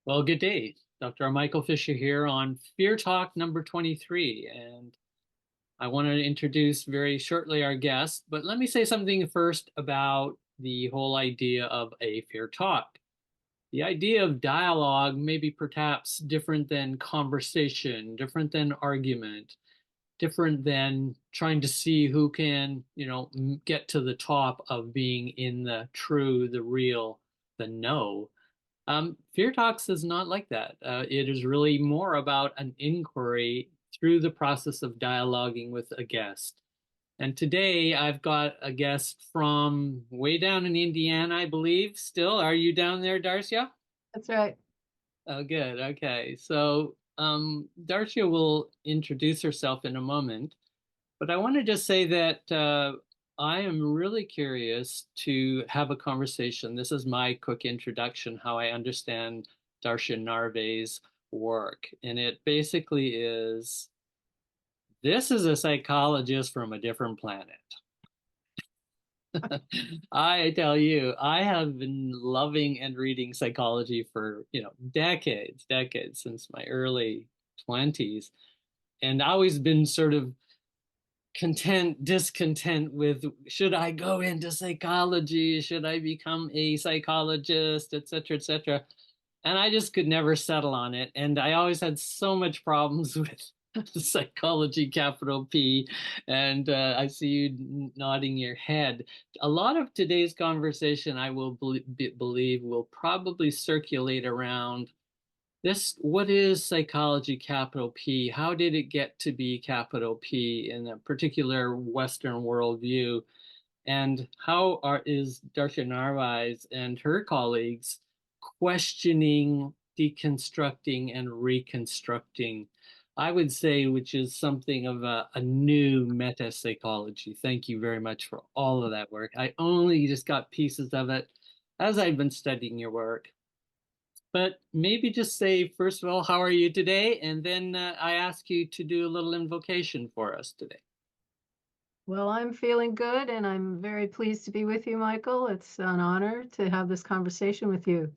Well, good day. Dr. Michael Fisher here on Fear Talk number 23. And I want to introduce very shortly our guest, but let me say something first about the whole idea of a Fear Talk. The idea of dialogue may be perhaps different than conversation, different than argument, different than trying to see who can, get to the top of being in the true, the real, the no. Fear Talks is not like that. It is really more about an inquiry through the process of dialoguing with a guest. And today I've got a guest from way down in Indiana, I believe. Still, are you down there, Darcia? That's right. Oh, good. Okay. So, Darcia will introduce herself in a moment, but I want to just say that I am really curious to have a conversation. This is my quick introduction, how I understand Darcia Narvaez's work. And it basically is this is a psychologist from a different planet. I tell you, I have been loving and reading psychology for, decades, since my early 20s. And always been sort of discontent with should I go into psychology? Should I become a psychologist, et cetera, et cetera. And I just could never settle on it. And I always had so much problems with psychology, capital P. And I see you nodding your head. A lot of today's conversation, I will believe, will probably circulate around this, what is psychology, capital P? How did it get to be capital P in a particular Western worldview? And is Darcia Narvaez and her colleagues questioning, deconstructing, and reconstructing? I would say, which is something of a new meta psychology. Thank you very much for all of that work. I only just got pieces of it as I've been studying your work. But maybe just say, first of all, how are you today? And then I ask you to do a little invocation for us today. Well, I'm feeling good and I'm very pleased to be with you, Michael. It's an honor to have this conversation with you.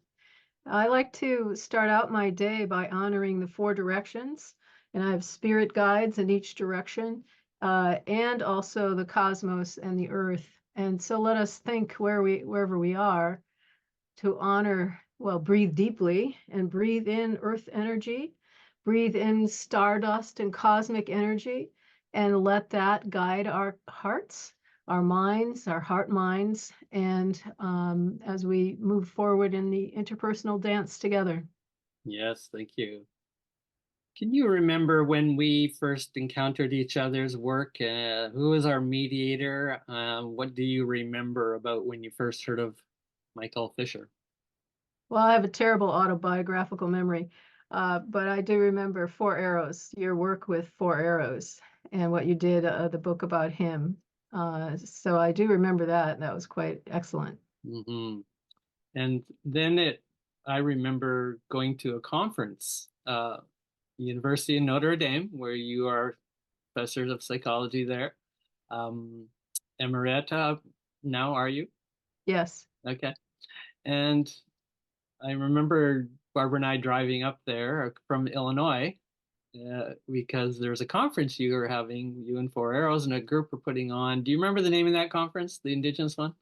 I like to start out my day by honoring the four directions, and I have spirit guides in each direction, and also the cosmos and the earth. And so let us think wherever we are to honor, well, breathe deeply and breathe in earth energy, breathe in stardust and cosmic energy, and let that guide our hearts, our minds, our heart minds, and as we move forward in the interpersonal dance together. Yes, thank you. Can you remember when we first encountered each other's work? Who was our mediator? What do you remember about when you first heard of Michael Fisher? Well, I have a terrible autobiographical memory, but I do remember Four Arrows, your work with Four Arrows, and what you did, the book about him. So I do remember that. That was quite excellent. Hmm. And then I remember going to a conference, University of Notre Dame, where you are professors of psychology there. Um, Emerita, now are you? Yes. Okay. And I remember Barbara and I driving up there from Illinois because there was a conference you were having, you and Four Arrows, and a group were putting on. Do you remember the name of that conference, the Indigenous one?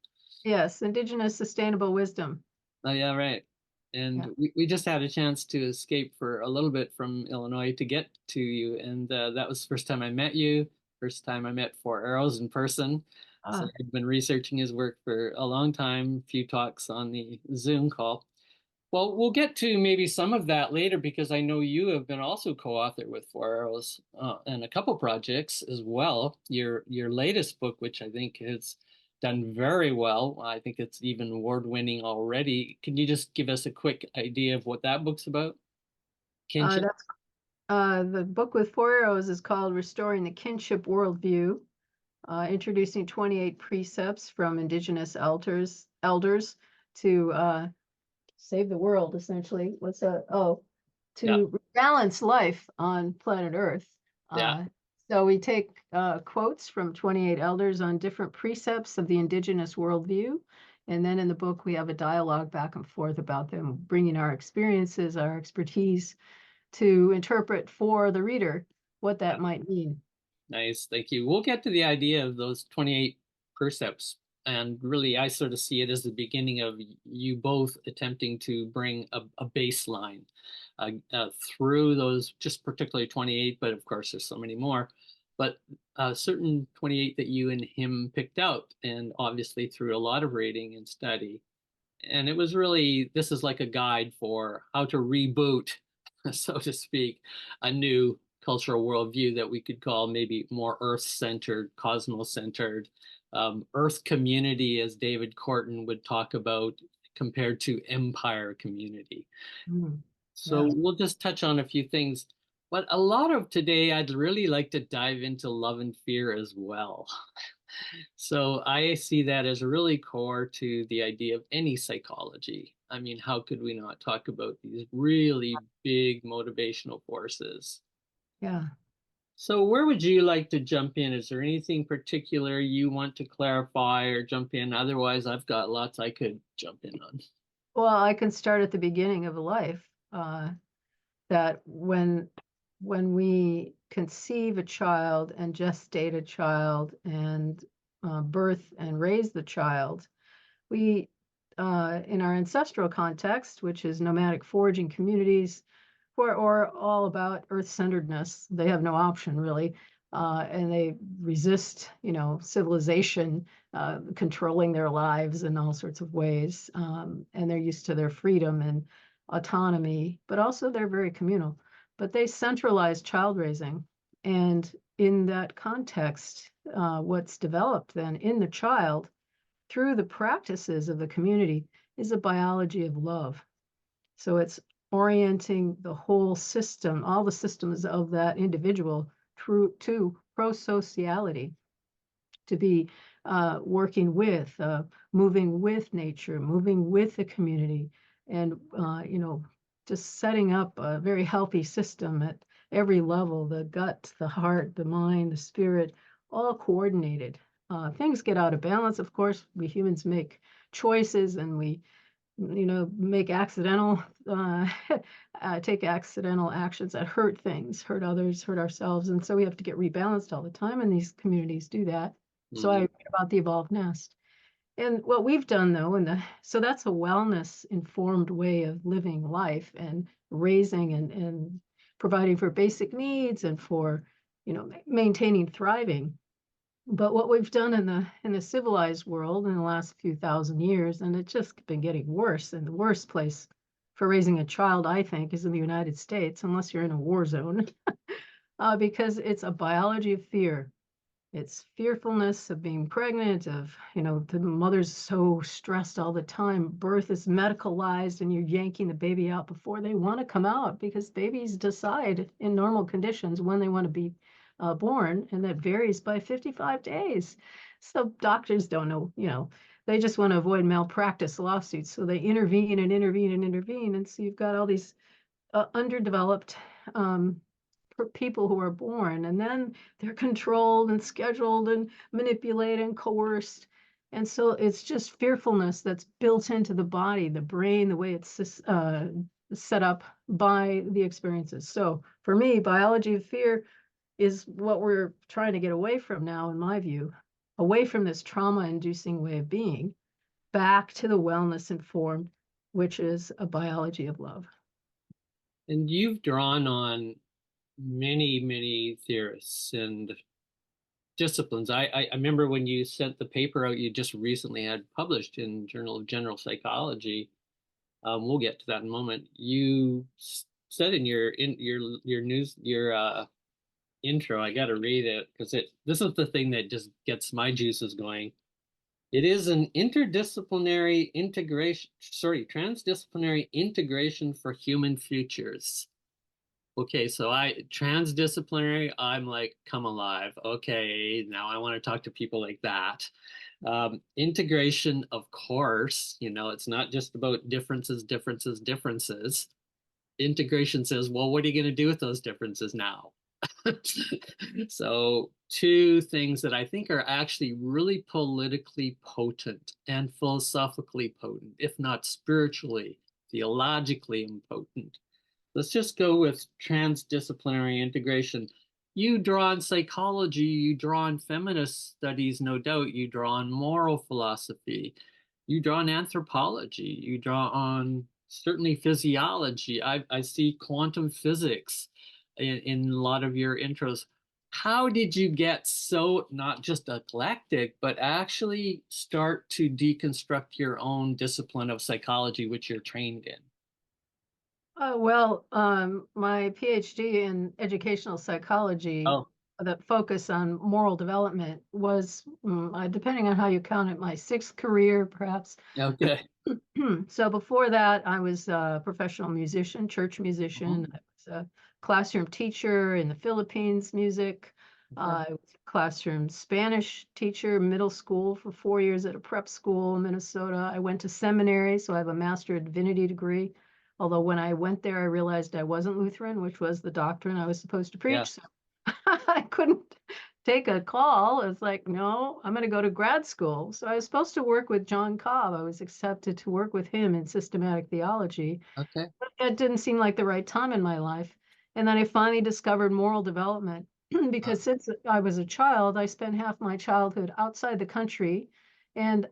Yes. Indigenous sustainable wisdom. Oh, yeah, right. Yeah. And we just had a chance to escape for a little bit from Illinois to get to you. And that was the first time I met you, first time I met Four Arrows in person. So Ah, I've been researching his work for a long time, a few talks on the Zoom call. Well, we'll get to maybe some of that later because I know you have been also co-author with Four Arrows and a couple projects as well. Your latest book, which I think has done very well. I think it's even award-winning already. Can you just give us a quick idea of what that book's about? Kinship? that's the book with Four Arrows is called Restoring the Kinship Worldview, introducing 28 precepts from Indigenous elders to save the world, essentially. Yeah, To balance life on planet Earth. yeah. So we take quotes from 28 elders on different precepts of the Indigenous worldview, And then in the book, we have a dialogue back and forth about them bringing our experiences, our expertise to interpret for the reader what that might mean. Nice, thank you. We'll get to the idea of those 28 precepts. And really, I sort of see it as the beginning of you both attempting to bring a baseline through those, just particularly 28, but of course, there's so many more. But certain 28 that you and him picked out, and obviously through a lot of reading and study. And it was really, this is like a guide for how to reboot, so to speak, a new cultural worldview that we could call maybe more earth-centered, cosmos-centered, earth community, as David Corton would talk about, compared to empire community. Mm, So yeah. we'll just touch on a few things. But a lot of today, I'd really like to dive into love and fear as well. So I see that as really core to the idea of any psychology. I mean, how could we not talk about these really big motivational forces? Yeah. So where would you like to jump in? Is there anything particular you want to clarify or jump in? Otherwise, I've got lots I could jump in on. Well, I can start at the beginning of life. That when we conceive a child and gestate a child and birth and raise the child, we in our ancestral context, which is nomadic foraging communities, or all about earth-centeredness, they have no option really, and they resist, civilization controlling their lives in all sorts of ways, and they're used to their freedom and autonomy, but also they're very communal. But they centralize child raising, and in that context, what's developed then in the child through the practices of the community is a biology of love. So it's orienting the whole system, all the systems of that individual through to prosociality, to be working with, moving with nature, moving with the community, and just setting up a very healthy system at every level, the gut, the heart, the mind, the spirit, all coordinated. Things get out of balance, of course. We humans make choices and we make accidental, take accidental actions that hurt things, hurt others, hurt ourselves. And so we have to get rebalanced all the time. And these communities do that. So I Mm. read about the evolved nest. And what we've done though, so that's a wellness informed way of living life and raising and providing for basic needs and for, maintaining thriving. But what we've done in the civilized world in the last few thousand years, and it's just been getting worse, and the worst place for raising a child, I think, is in the United States, unless you're in a war zone, because it's a biology of fear. It's fearfulness of being pregnant, of, the mother's so stressed all the time. Birth is medicalized and you're yanking the baby out before they want to come out because babies decide in normal conditions when they want to be born, and that varies by 55 days. So doctors don't know, they just want to avoid malpractice lawsuits. So they intervene and intervene and intervene. And so you've got all these underdeveloped people who are born, and then they're controlled and scheduled and manipulated and coerced. And so it's just fearfulness that's built into the body, the brain, the way it's set up by the experiences. So for me, biology of fear is what we're trying to get away from now, in my view, away from this trauma-inducing way of being, back to the wellness informed, which is a biology of love. And you've drawn on many, many theorists and disciplines. I remember when you sent the paper out you just recently had published in Journal of General Psychology. We'll get to that in a moment. You said in your news your intro, I got to read it because this is the thing that just gets my juices going. It is an transdisciplinary integration for human futures. Okay, so transdisciplinary, I'm like, come alive. Okay, now I want to talk to people like that. Integration, of course, it's not just about differences, differences, differences. Integration says, well, what are you going to do with those differences now? So, two things that I think are actually really politically potent and philosophically potent, if not spiritually, theologically potent. Let's just go with transdisciplinary integration. You draw on psychology, you draw on feminist studies, no doubt, you draw on moral philosophy, you draw on anthropology, you draw on certainly physiology. I see quantum physics in a lot of your intros. How did you get so not just eclectic, but actually start to deconstruct your own discipline of psychology, which you're trained in? My PhD in educational psychology Oh, that focus on moral development was, depending on how you count it, my sixth career, perhaps. okay. So before that, I was a professional musician, church musician. Oh, I was a classroom teacher in the Philippines, music. okay. I was a classroom Spanish teacher, middle school for 4 years at a prep school in Minnesota. I went to seminary, so I have a Master of Divinity degree. Although when I went there, I realized I wasn't Lutheran, which was the doctrine I was supposed to Yeah. preach. So I couldn't take a call. It's like, no, I'm going to go to grad school. So I was supposed to work with John Cobb. I was accepted to work with him in systematic theology. Okay. But that didn't seem like the right time in my life. And then I finally discovered moral development Uh, because since I was a child, I spent half my childhood outside the country and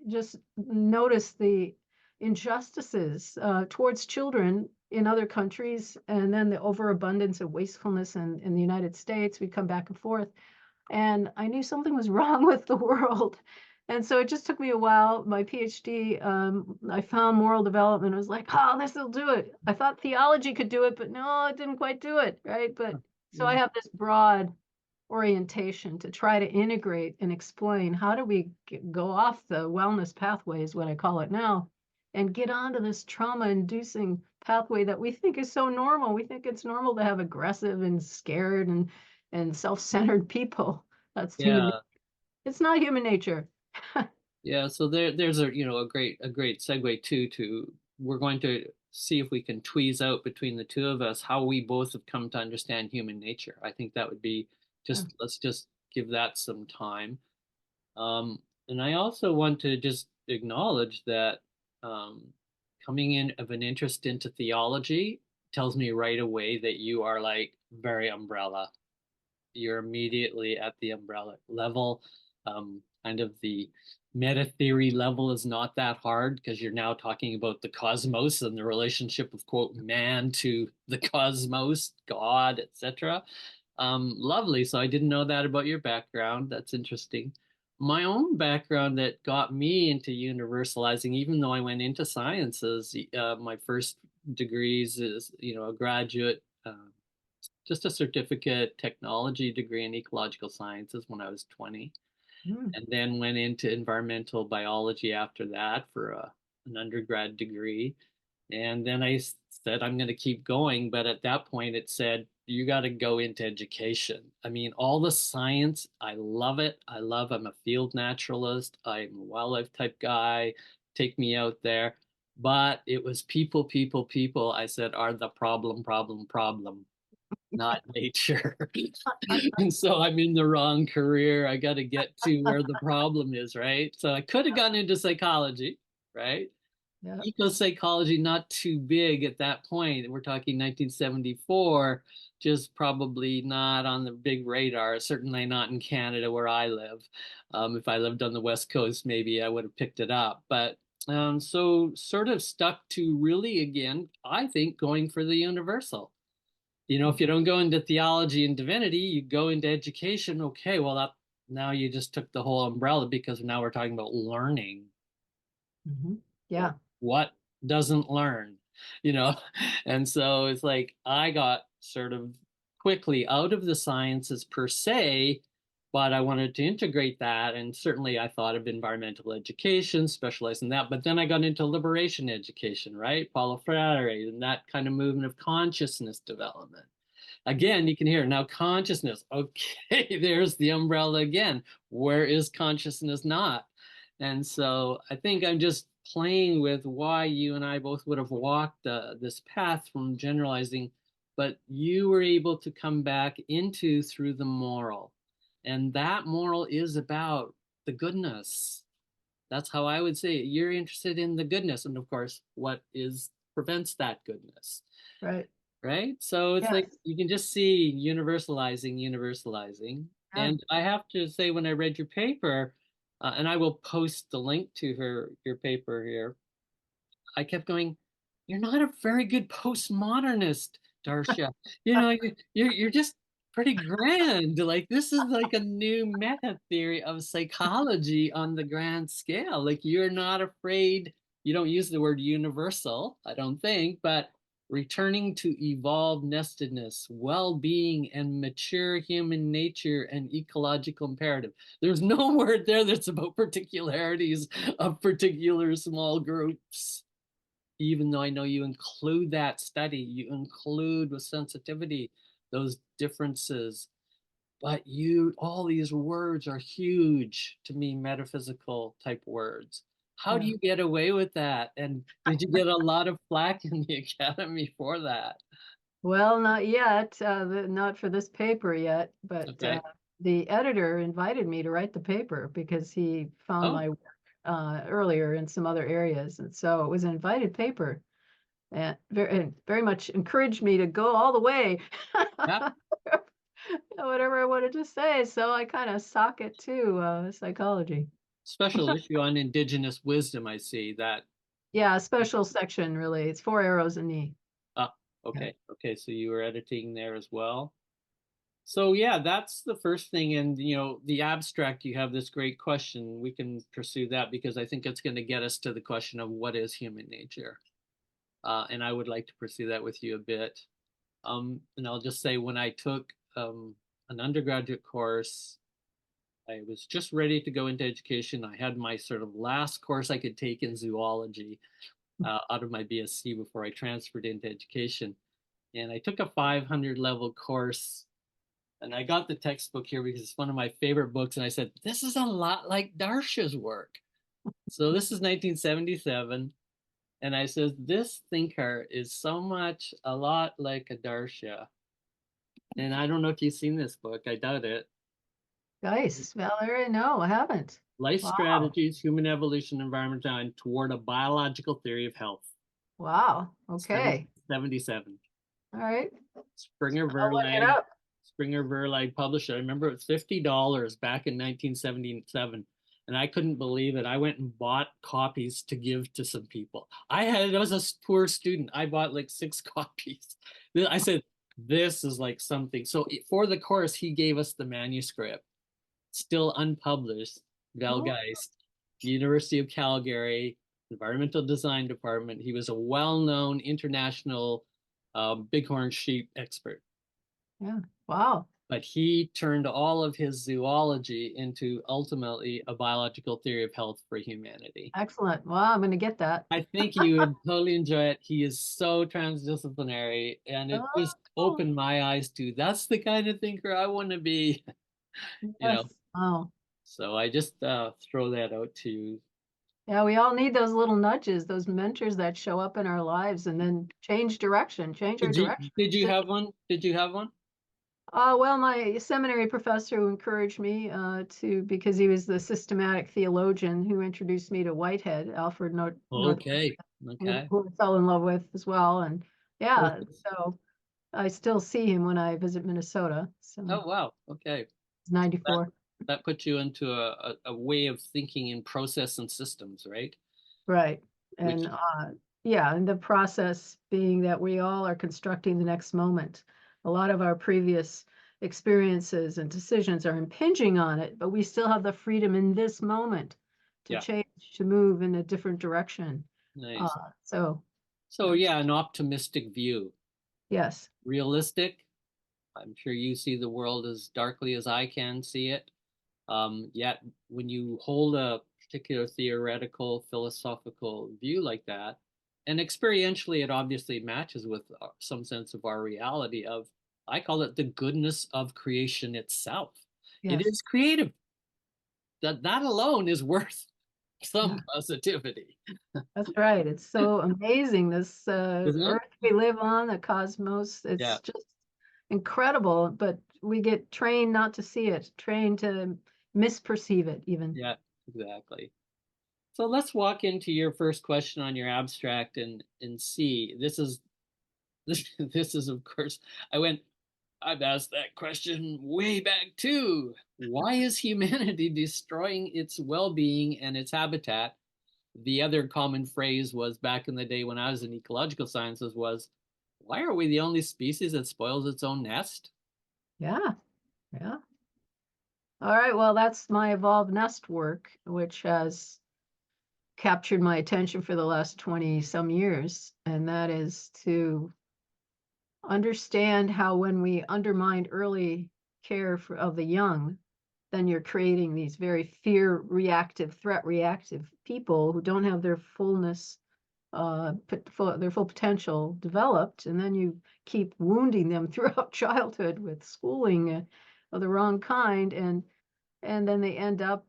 just noticed the injustices towards children in other countries, and then the overabundance of wastefulness in the United States. We come back and forth, and I knew something was wrong with the world. And so it just took me a while. My PhD, I found moral development. I was like, oh, this will do it. I thought theology could do it, but no, it didn't quite do it, right? But so I yeah. have this broad orientation to try to integrate and explain how do we go off the wellness pathway, is what I call it now, and get onto this trauma-inducing pathway that we think is so normal. We think it's normal to have aggressive and scared and self-centered people. That's human. Yeah. It's not human nature. Yeah. So there's a a great segue too to we're going to see if we can tweeze out between the two of us how we both have come to understand human nature. I think that would be Yeah. just let's just give that some time. And I also want to just acknowledge that um, coming in of an interest into theology tells me right away that you are like very umbrella. You're immediately at the umbrella level. Kind of the meta theory level is not that hard because you're now talking about the cosmos and the relationship of quote man to the cosmos, God, etc. Lovely. So I didn't know that about your background. That's interesting. My own background that got me into universalizing, even though I went into sciences, my first degrees is, a graduate just a certificate technology degree in ecological sciences when I was 20, Mm. and then went into environmental biology after that for an undergrad degree. And then I said, I'm going to keep going. But at that point, it said, you got to go into education. I mean, all the science, I love it. I'm a field naturalist. I'm a wildlife type guy. Take me out there. But it was people, people, people, I said, are the problem, problem, problem, not nature. And so I'm in the wrong career. I got to get to where the problem is, right? So I could have gone into psychology, right? Yeah. Eco psychology, not too big at that point. We're talking 1974, just probably not on the big radar, certainly not in Canada where I live. If I lived on the West Coast, maybe I would have picked it up. But so sort of stuck to really, again, I think going for the universal. If you don't go into theology and divinity, you go into education. Okay, well, that now you just took the whole umbrella because now we're talking about learning. Mhm. Well, Yeah. what doesn't learn, you know? And so it's like I got sort of quickly out of the sciences per se, but I wanted to integrate that. And certainly I thought of environmental education, specialized in that. But then I got into liberation education, right? Paulo Freire and that kind of movement of consciousness development. Again, you can hear now consciousness. Okay, there's the umbrella again. Where is consciousness not? And so I think I'm just playing with why you and I both would have walked this path from generalizing. but you were able to come back into through the moral. And that moral is about the goodness. That's how I would say it. You're interested in the goodness. And of course, what is prevents that goodness, Right. right? So it's like Yes. you can just see universalizing, universalizing. Yeah. And I have to say, when I read your paper, and I will post the link to your paper here, I kept going, you're not a very good postmodernist, Darcia. You're just pretty grand. Like this is like a new meta theory of psychology on the grand scale. Like you're not afraid, you don't use the word universal, I don't think, but returning to evolved nestedness, well-being, and mature human nature and ecological imperative. There's no word there that's about particularities of particular small groups, even though I know you include that study, you include with sensitivity those differences, but all these words are huge to me, metaphysical type words. How do Yeah. you get away with that? And did you get a lot of flack in the academy for that? Well, not yet, not for this paper yet, but Okay. the editor invited me to write the paper because he found Oh, my work earlier in some other areas. And so it was an invited paper and very much encouraged me to go all the way, yeah. whatever I wanted to say. So I kind of sock it to psychology. Special issue on Indigenous wisdom, I see that. Yeah, a special section, really. It's four arrows in the. Ah, Yeah. okay. Okay. So you were editing there as well. So yeah, that's the first thing. And the abstract, you have this great question. We can pursue that because I think it's going to get us to the question of what is human nature. And I would like to pursue that with you a bit. And I'll just say when I took an undergraduate course, I was just ready to go into education. I had my sort of last course I could take in zoology out of my BSc before I transferred into education. And I took a 500 level course, and I got the textbook here because it's one of my favorite books. And I said, this is a lot like Darcia's work. So this is 1977. And I said, this thinker is so much a lot like a Darcia. And I don't know if you've seen this book. I doubt it. Nice, Valerie. No, I haven't. Life Wow. Strategies, Human Evolution, Environment Design Toward a Biological Theory of Health. Wow. Okay. 77. All right. Springer I'll look it Verlag. up. Springer Verlag published it. I remember it was $50 back in 1977. And I couldn't believe it. I went and bought copies to give to some people. I was a poor student. I bought like 6 copies. I said, this is like something. So for the course, he gave us the manuscript, still unpublished, Oh, Valgeist, University of Calgary, Environmental Design Department. He was a well-known international bighorn sheep expert, yeah. Wow. but he turned all of his zoology into ultimately a biological theory of health for humanity. Excellent. Wow, I'm going to get that. I think you would totally enjoy it. He is so transdisciplinary, and it just Oh, opened my eyes to that's the kind of thinker I want to be, you know. yes. Wow. So I just throw that out to you. Yeah, we all need those little nudges, those mentors that show up in our lives and then change direction, change our Did you direction. did you have one? Did you have one? Well, my seminary professor who encouraged me because he was the systematic theologian who introduced me to Whitehead, Alfred North, Okay. Okay. who I fell in love with as well. And yeah, Perfect. so I still see him when I visit Minnesota. So Oh wow. Okay. he's That 94. that puts you into a way of thinking in process and systems, right? Right. Which And yeah, and the process being that we all are constructing the next moment. A lot of our previous experiences and decisions are impinging on it, but we still have the freedom in this moment to yeah, change, to move in a different direction. nice. So So that's, yeah, an optimistic view. yes, Realistic. I'm sure you see the world as darkly as I can see it. Yet, when you hold a particular theoretical, philosophical view like that, and experientially, it obviously matches with some sense of our reality of, I call it the goodness of creation itself. It yes, is creative. That alone is worth some Yeah, positivity, that's right. It's so amazing. This isn't it? earth we live on, the cosmos, Yeah, it's just incredible, but we get trained not to see it, trained to misperceive it even. yeah, exactly. So let's walk into your first question on your abstract and see. This is of course I went I've asked that question way back too. Why is humanity destroying its well-being and its habitat? The other common phrase was back in the day when I was in ecological sciences was, why are we the only species that spoils its own nest? Yeah, yeah. All right, well, that's my evolved nest work, which has captured my attention for the last 20 some years, and that is to understand how when we undermine early care of the young, then you're creating these very fear reactive, threat reactive people who don't have their fullness, their full potential developed, and then you keep wounding them throughout childhood with schooling of the wrong kind, and then they end up,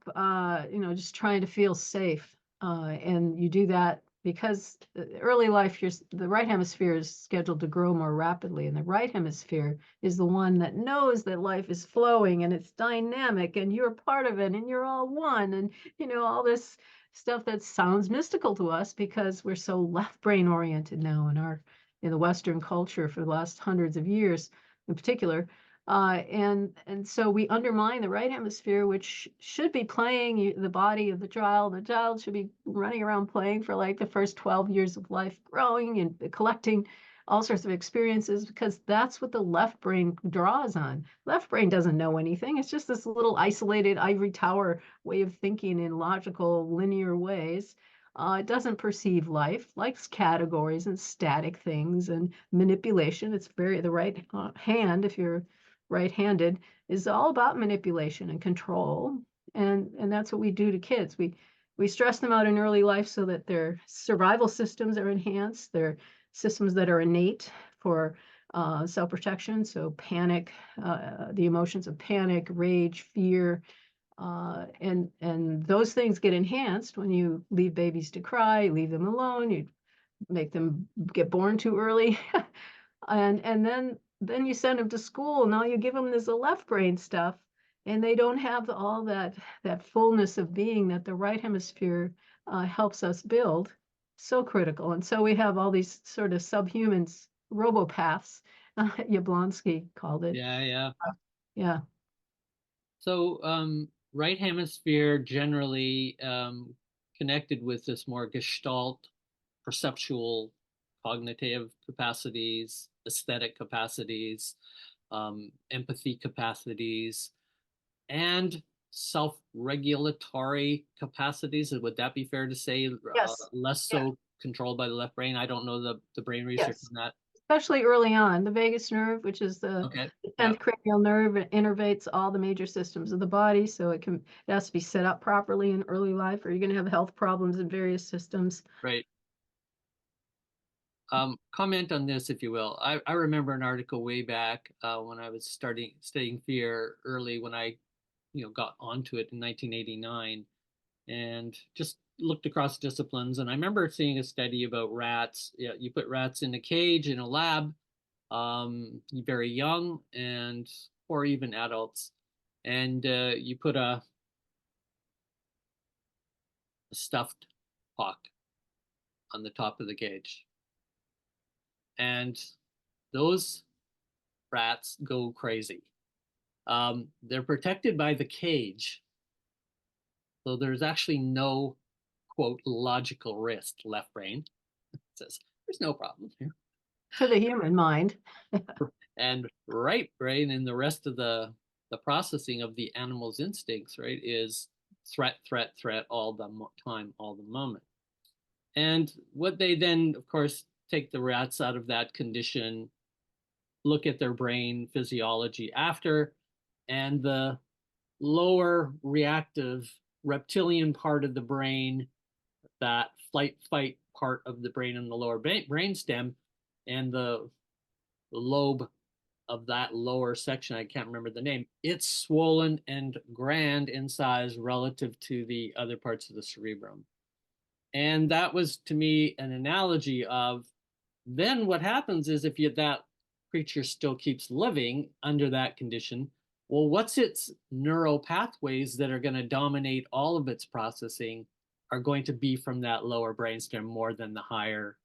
just trying to feel safe. And you do that because early life, the right hemisphere is scheduled to grow more rapidly, and the right hemisphere is the one that knows that life is flowing and it's dynamic, and you're part of it, and you're all one, and all this stuff that sounds mystical to us because we're so left brain oriented now in the Western culture for the last hundreds of years, in particular. And so we undermine the right hemisphere, which should be playing the body of the child. The child should be running around playing for like the first 12 years of life, growing and collecting all sorts of experiences, because that's what the left brain draws on. Left brain doesn't know anything. It's just this little isolated ivory tower way of thinking in logical, linear ways. It doesn't perceive life, likes categories and static things and manipulation. It's very the right hand, if you're right-handed, is all about manipulation and control. And that's what we do to kids. We stress them out in early life so that their survival systems are enhanced, their systems that are innate for self-protection. So panic, the emotions of panic, rage, fear, and those things get enhanced when you leave babies to cry, leave them alone, you make them get born too early. And then you send them to school. Now you give them this left brain stuff, and they don't have all that fullness of being that the right hemisphere helps us build. So critical. And so we have all these sort of subhumans, robopaths, Yablonsky called it. Yeah, yeah. Yeah. So, right hemisphere generally connected with this more gestalt, perceptual, cognitive capacities, aesthetic capacities, empathy capacities, and self-regulatory capacities. Would that be fair to say? Yes. Less Yeah. so controlled by the left brain. I don't know the brain research Yes. on that. Especially early on. The vagus nerve, which is the Okay. Yeah. 10th cranial nerve, it innervates all the major systems of the body. So it has to be set up properly in early life, or you're going to have health problems in various systems. Right. Comment on this, if you will. I remember an article way back when I was studying fear early when I, got onto it in 1989 and just looked across disciplines. And I remember seeing a study about rats. Yeah, you put rats in a cage in a lab, very young and or even adults, and you put a stuffed hawk on the top of the cage, and those rats go crazy. They're protected by the cage, so there's actually no quote logical risk. Left brain says there's no problem here, To the human mind. and right brain and the rest of the processing of the animal's instincts, right, is threat, threat, threat all the time, all the moment. And what they then, of course, take the rats out of that condition, look at their brain physiology after, and the lower reactive reptilian part of the brain, that flight fight part of the brain in the lower brain stem, and the lobe of that lower section, I can't remember the name, it's swollen and grand in size relative to the other parts of the cerebrum. And that was to me an analogy of then what happens is if you, that creature still keeps living under that condition, well, what's its neural pathways that are going to dominate all of its processing are going to be from that lower brainstem more than the higher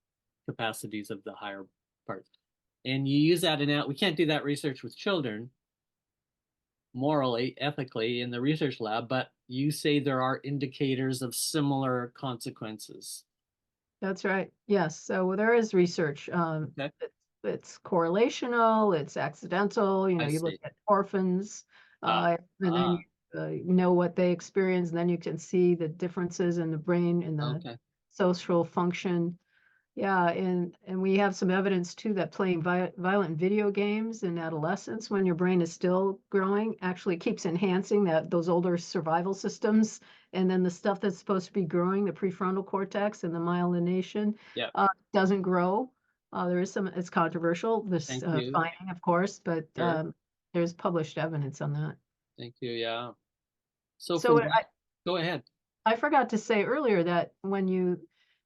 capacities of the higher parts. And you use that in, we can't do that research with children morally, ethically in the research lab, but you say there are indicators of similar consequences. That's right. Yes. So there is research. Okay. It's correlational, it's accidental. You know, I you look see. at orphans, Ah, and then ah, you know what they experience, and then you can see the differences in the brain and the okay. social function. Yeah, and we have some evidence too that playing violent video games in adolescence when your brain is still growing actually keeps enhancing those older survival systems, and then the stuff that's supposed to be growing, the prefrontal cortex and the myelination, Yeah. doesn't grow. There is some, it's controversial, this Thank you. finding, of course, but Sure. there's published evidence on that. Thank you. Yeah. So So from that, go ahead. I forgot to say earlier that when you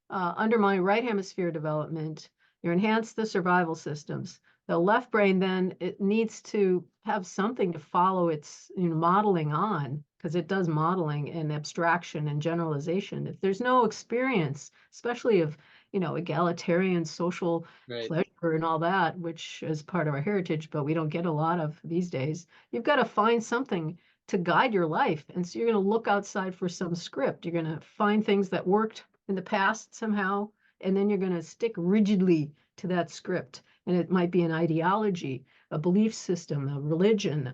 undermine right hemisphere development, you enhance the survival systems. The left brain then it needs to have something to follow its modeling on because it does modeling and abstraction and generalization. If there's no experience, especially of egalitarian social Right. pleasure and all that, which is part of our heritage, but we don't get a lot of these days, you've got to find something to guide your life. And so you're going to look outside for some script. You're going to find things that worked in the past somehow, and then you're going to stick rigidly to that script. And it might be an ideology, a belief system, a religion,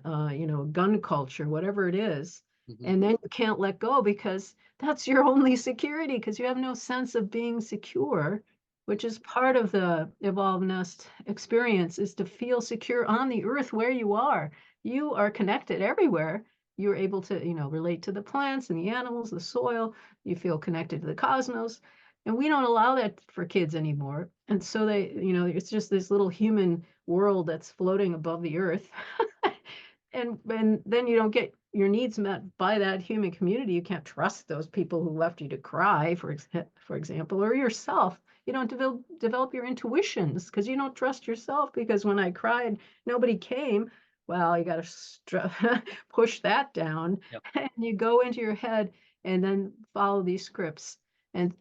gun culture, whatever it is. Hmm. And then you can't let go because that's your only security because you have no sense of being secure, which is part of the evolved nest experience, is to feel secure on the earth where you are. You are connected everywhere. You're able to, relate to the plants and the animals, the soil. You feel connected to the cosmos. And we don't allow that for kids anymore. And so it's just this little human world that's floating above the earth. And then you don't get your needs met by that human community. You can't trust those people who left you to cry, for example, or yourself. You don't develop your intuitions because you don't trust yourself. Because when I cried, nobody came. Well, you got to push that down, Yep. and you go into your head and then follow these scripts and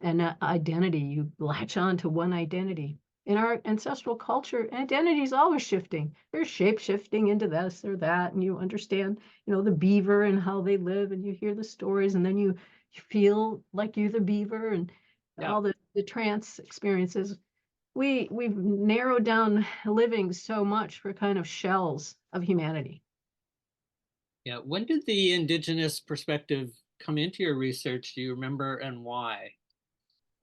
identity. You latch on to one identity. In our ancestral culture, identity is always shifting. They're shape shifting into this or that, and you understand, the beaver and how they live, and you hear the stories, and then you feel like you're the beaver and Yeah. all the trance experiences. We've narrowed down living so much for kind of shells of humanity. Yeah. When did the indigenous perspective come into your research? Do you remember and why?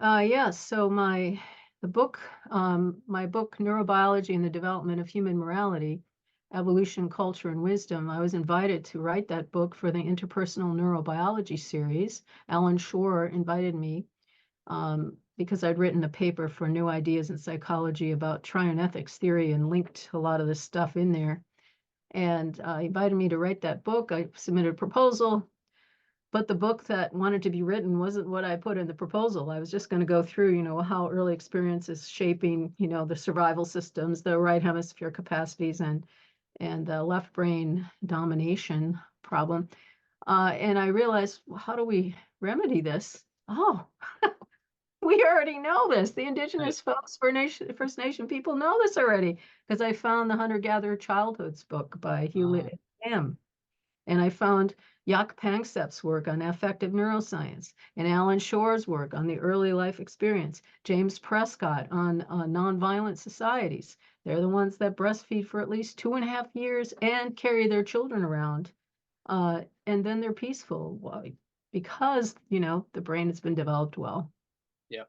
Yes, so my book, Neurobiology and the Development of Human Morality, Evolution, Culture, and Wisdom, I was invited to write that book for the Interpersonal Neurobiology series. Alan Shore invited me because I'd written a paper for New Ideas in Psychology about triune ethics theory and linked a lot of this stuff in there. And he invited me to write that book. I submitted a proposal, but the book that wanted to be written wasn't what I put in the proposal. I was just going to go through, how early experience is shaping, the survival systems, the right hemisphere capacities, and the left brain domination problem. And I realized, well, how do we remedy this? Oh, we already know this. The Right. indigenous folks, First Nation people know this already because I found the Hunter-Gatherer Childhoods book by Uh, Hewlett M. And I found Jaak Panksepp's work on affective neuroscience and Alan Shore's work on the early life experience, James Prescott on nonviolent societies. They're the ones that breastfeed for at least 2.5 years and carry their children around. And then they're peaceful. Why? Because, the brain has been developed well. yeah.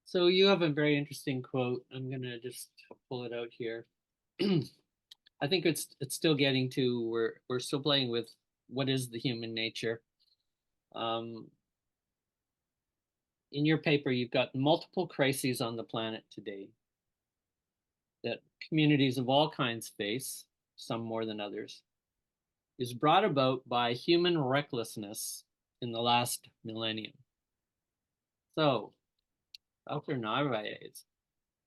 So you have a very interesting quote. I'm gonna just pull it out here. I think it's still getting to we're still playing with what is the human nature. Um, in your paper, you've got multiple crises on the planet today. that communities of all kinds face, some more than others, is brought about by human recklessness in the last millennium. So, Dr. Narvaez,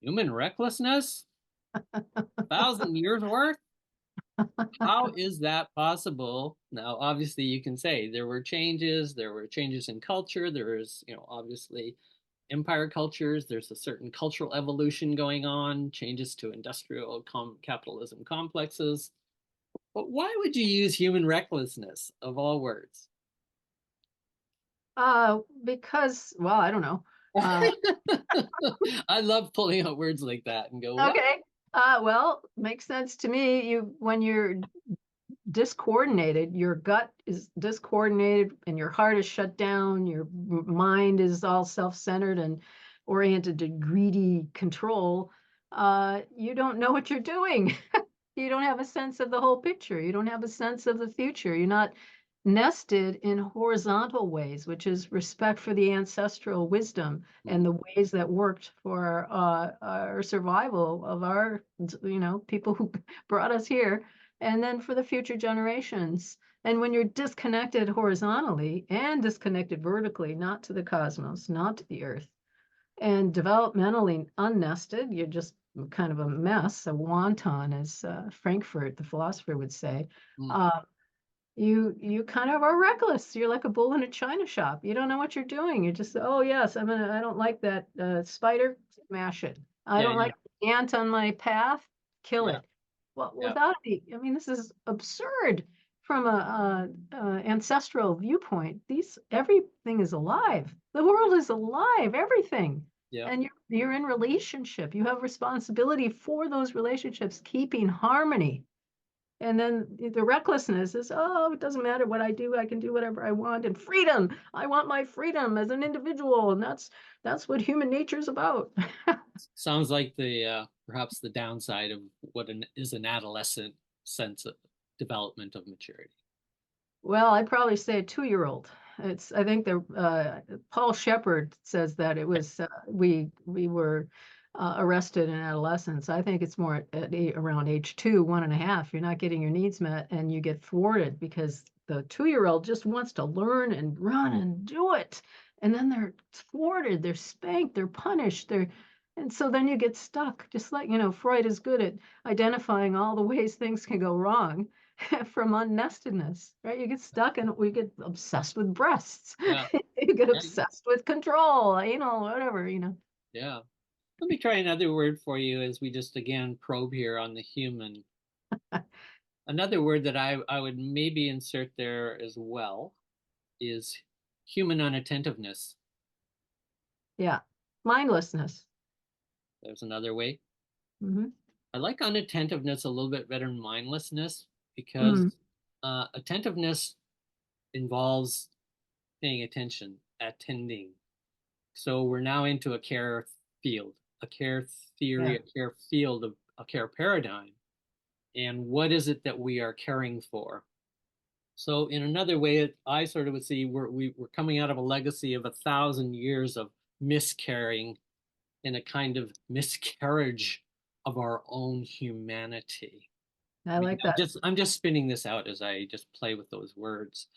human recklessness? 1,000 years worth? How is that possible? Now, obviously, you can say there were changes in culture. There is, obviously empire cultures. There's a certain cultural evolution going on, changes to industrial capitalism complexes. But why would you use human recklessness of all words? Because, well, I don't know. Uh, I love pulling out words like that and go, what? okay. Well, makes sense to me. When you're discoordinated, your gut is discoordinated and your heart is shut down, your mind is all self-centered and oriented to greedy control. You don't know what you're doing. You don't have a sense of the whole picture. You don't have a sense of the future. You're not nested in horizontal ways, which is respect for the ancestral wisdom and the ways that worked for our survival of our, people who brought us here, and then for the future generations. And when you're disconnected horizontally and disconnected vertically, not to the cosmos, not to the earth, and developmentally unnested, you're just kind of a mess, a wonton, as Frankfurt, the philosopher, would say. Mm, Uh, you kind of are reckless. You're like a bull in a china shop. You don't know what you're doing. You're just, oh yes, I don't like that spider, smash it. I yeah, don't yeah, like the ant on my path, kill yeah, it. Well, yeah. without any, I mean, this is absurd from a ancestral viewpoint. Everything is alive. The world is alive, everything. Yeah. And you're in relationship. You have responsibility for those relationships, keeping harmony. And then the recklessness is, oh, it doesn't matter what I do, I can do whatever I want. And freedom, I want my freedom as an individual, and that's what human nature is about. Sounds like the perhaps the downside of is an adolescent sense of development of maturity. Well, I'd probably say a 2-year-old. I think the Paul Shepard says that it was we were arrested in adolescence. I think it's more around age 2, 1.5. You're not getting your needs met, and you get thwarted because the 2-year-old just wants to learn and run and do it, and then they're thwarted, they're spanked, they're punished, and so then you get stuck. Just like Freud is good at identifying all the ways things can go wrong from unnestedness, right? You get stuck and we get obsessed with breasts. Yeah, You get yeah, obsessed with control, whatever. yeah. Let me try another word for you as we just again probe here on the human. Another word that I would maybe insert there as well is human unattentiveness. Yeah. Mindlessness. There's another way. Hmm. I like unattentiveness a little bit better than mindlessness Mm. because attentiveness involves paying attention, attending. So we're now into a care field, a care theory, Yeah. a care field of a care paradigm. And what is it that we are caring for? So in another way, I sort of would see we're coming out of a legacy of 1,000 years of miscarrying in a kind of miscarriage of our own humanity. I I mean, like that. I'm just spinning this out as I just play with those words.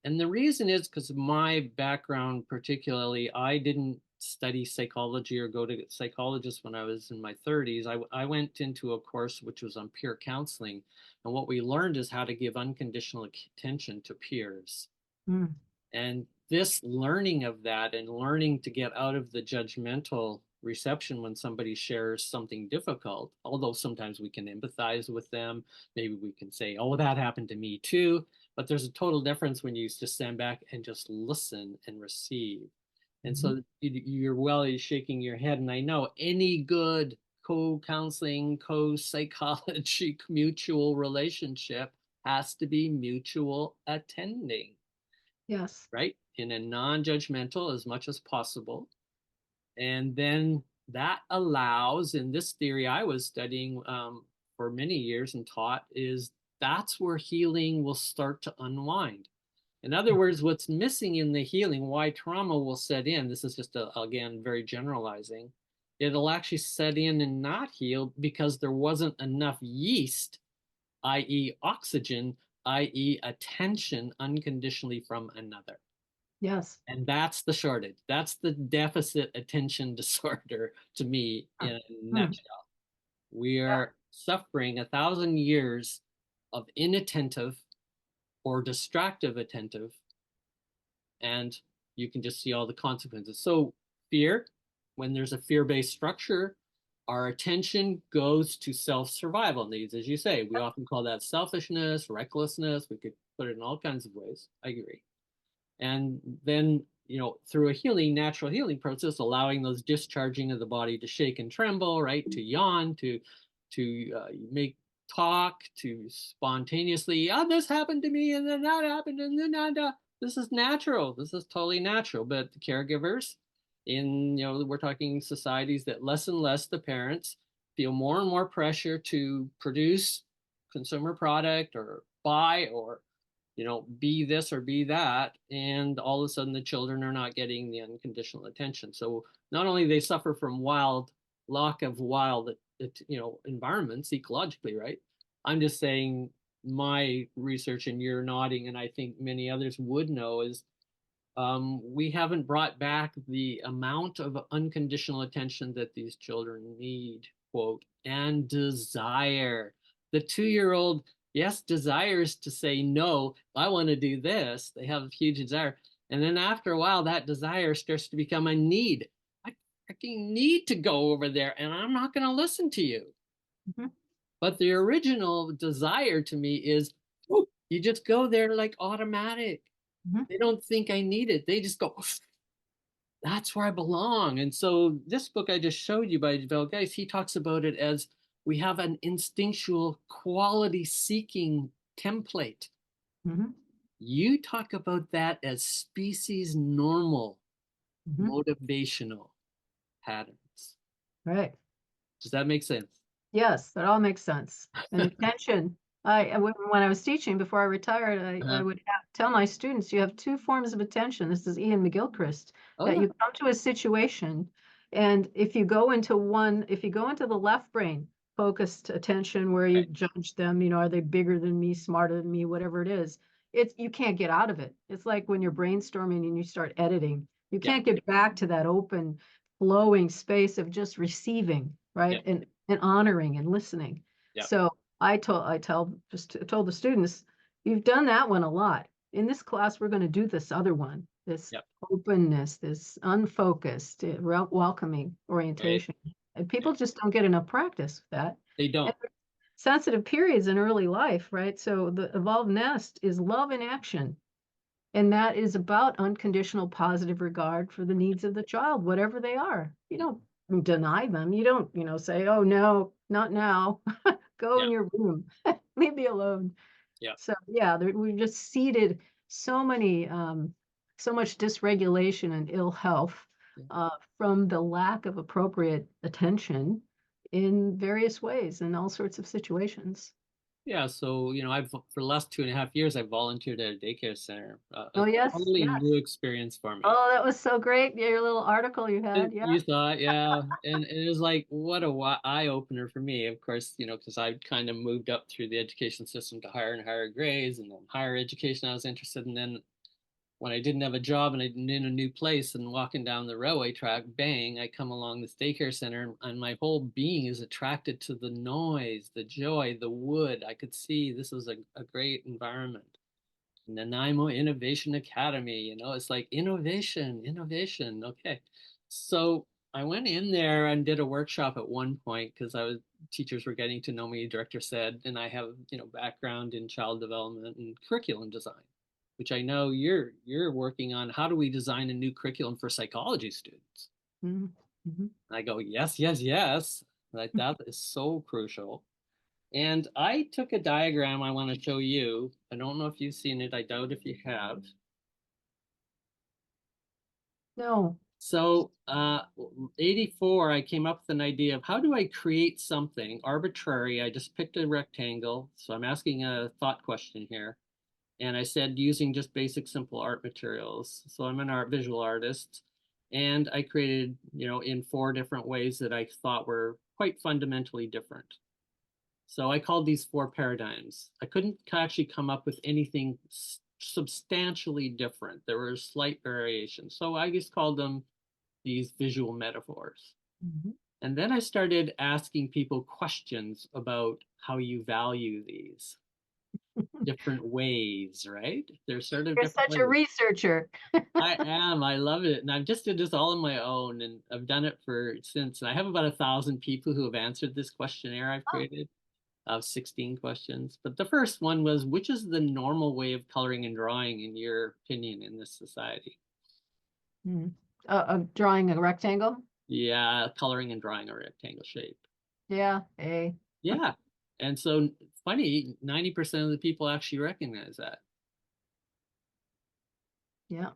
And the reason is because of my background, particularly, I didn't study psychology or go to psychologists when I was in my 30s. I went into a course which was on peer counseling. And what we learned is how to give unconditional attention to peers. Mm. And this learning of that and learning to get out of the judgmental reception when somebody shares something difficult, although sometimes we can empathize with them, maybe we can say, oh, that happened to me too. But there's a total difference when you just stand back and just listen and receive. And Mhm. so you're shaking your head. And I know any good co-counseling, co-psychology, mutual relationship has to be mutual attending, Yes. right? In a non-judgmental as much as possible. And then that allows, in this theory I was studying for many years and taught, is that's where healing will start to unwind. In other words, what's missing in the healing, why trauma will set in, this is just, again, very generalizing, it'll actually set in and not heal because there wasn't enough yeast, i.e., oxygen, i.e., attention unconditionally from another. Yes. And that's the shortage. That's the deficit attention disorder to me in a Mm. nutshell. We Yeah. are suffering 1,000 years of inattentive or distractive attentive, and you can just see all the consequences. So, fear, when there's a fear based structure, our attention goes to self survival needs, as you say. We often call that selfishness, recklessness. We could put it in all kinds of ways. I agree. And then, through a natural healing process, allowing those discharging of the body to shake and tremble, right, to yawn, to make talk, to spontaneously, oh, this happened to me and then that happened and then that. This is natural. This is totally natural. But the caregivers in, we're talking societies that less and less the parents feel more and more pressure to produce consumer product or buy or be this or be that, and all of a sudden the children are not getting the unconditional attention. So not only they suffer from lack of wild, environments ecologically, right? I'm just saying my research, and you're nodding, and I think many others would know, is we haven't brought back the amount of unconditional attention that these children need, quote, and desire. The 2-year-old, yes, desires to say, no, I want to do this. They have a huge desire. And then after a while, that desire starts to become a need. I freaking need to go over there, and I'm not going to listen to you. Mhm. But the original desire to me is, oh, you just go there like automatic. Mhm. They don't think I need it. They just go, that's where I belong. And so this book I just showed you by Vel Geis, he talks about it as we have an instinctual quality seeking template. Mhm. You talk about that as species normal Mhm. motivational patterns. Right. Does that make sense? Yes, that all makes sense. And attention, when I was teaching before I retired, I Uh-huh. would tell my students, you have two forms of attention. This is Ian McGilchrist, Oh that yeah. you come to a situation, and if you go into the left brain focused attention where you Right. judge them, are they bigger than me, smarter than me, whatever it is, you can't get out of it. It's like when you're brainstorming and you start editing. You Yeah. can't get back to that open, flowing space of just receiving, Yeah. right? And honoring and listening. Yeah. So told the students, you've done that one a lot. In this class, we're going to do this other one, this Yeah. openness, this unfocused, welcoming Right. orientation. And Yeah. people just don't get enough practice with that. They And don't. sensitive periods in early life, right? So the evolved nest is love in action. And that is about unconditional positive regard for the needs of the child, whatever they are. You don't deny them. You don't, say, oh, no, not now. Go Yeah. in your room. Leave me alone. Yeah. So, yeah, we've just seeded so much dysregulation and ill health Yeah. from the lack of appropriate attention in various ways in all sorts of situations. Yeah, so I've for the last 2.5 years I've volunteered at a daycare center. A Oh, yes, totally yes. new experience for me. Oh, that was so great. Your little article you had. Yeah. You thought, yeah, and it was like what a eye opener for me. Of course, because I kind of moved up through the education system to higher and higher grades, and then higher education I was interested in. Then when I didn't have a job and I'm in a new place and walking down the railway track, bang, I come along this daycare center, and my whole being is attracted to the noise, the joy, the wood. I could see this was a great environment. Nanaimo Innovation Academy, it's like innovation, innovation. Okay. So I went in there and did a workshop at one point because teachers were getting to know me, director said, and I have, background in child development and curriculum design, which I know you're working on. How do we design a new curriculum for psychology students? Mhm. Mhm. And I go, yes, yes, yes. Like that is so crucial. And I took a diagram I want to show you. I don't know if you've seen it. I doubt if you have. No. So, 84, I came up with an idea of how do I create something arbitrary? I just picked a rectangle. So I'm asking a thought question here. And I said using just basic, simple art materials. So I'm an visual artist. And I created, in 4 different ways that I thought were quite fundamentally different. So I called these 4 paradigms. I couldn't actually come up with anything substantially different. There were slight variations. So I just called them these visual metaphors. Mhm. And then I started asking people questions about how you value these different ways, right? There's sort of You're different such a ways. researcher. I am. I love it. And I've just did this all on my own, and I've done it for since. And I have about 1,000 people who have answered this questionnaire I've Oh, created of 16 questions. But the first one was, which is the normal way of coloring and drawing in your opinion in this society? mm. Drawing a rectangle? Yeah, coloring and drawing a rectangle shape. Yeah, A. Yeah. And so funny, 90% of the people actually recognize that. Yeah.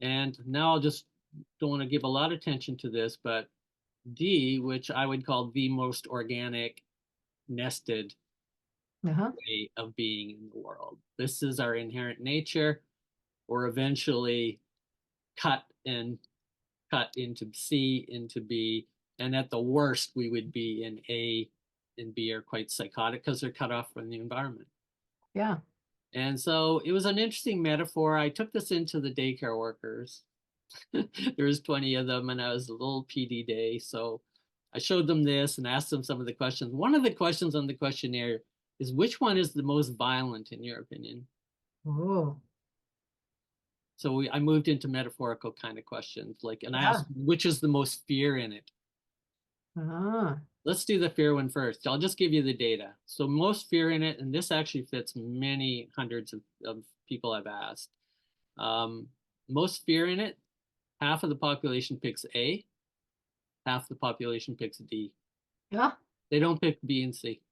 And now I'll just don't want to give a lot of attention to this, but D, which I would call the most organic, nested Uh-huh. way of being in the world. This is our inherent nature. Or eventually cut and cut into C, into B. And at the worst, we would be in A and B are quite psychotic because they're cut off from the environment. Yeah. And so it was an interesting metaphor. I took this into the daycare workers. There was 20 of them, and I was a little PD day. So I showed them this and asked them some of the questions. One of the questions on the questionnaire is, which one is the most violent in your opinion? Oh, So I moved into metaphorical kind of questions, like, and I yeah. asked, which is the most fear in it? Ah, Let's do the fear one first. I'll just give you the data. So most fear in it, and this actually fits many hundreds of people I've asked. Um, Most fear in it, half of the population picks A, half the population picks D. yeah. They don't pick B and C.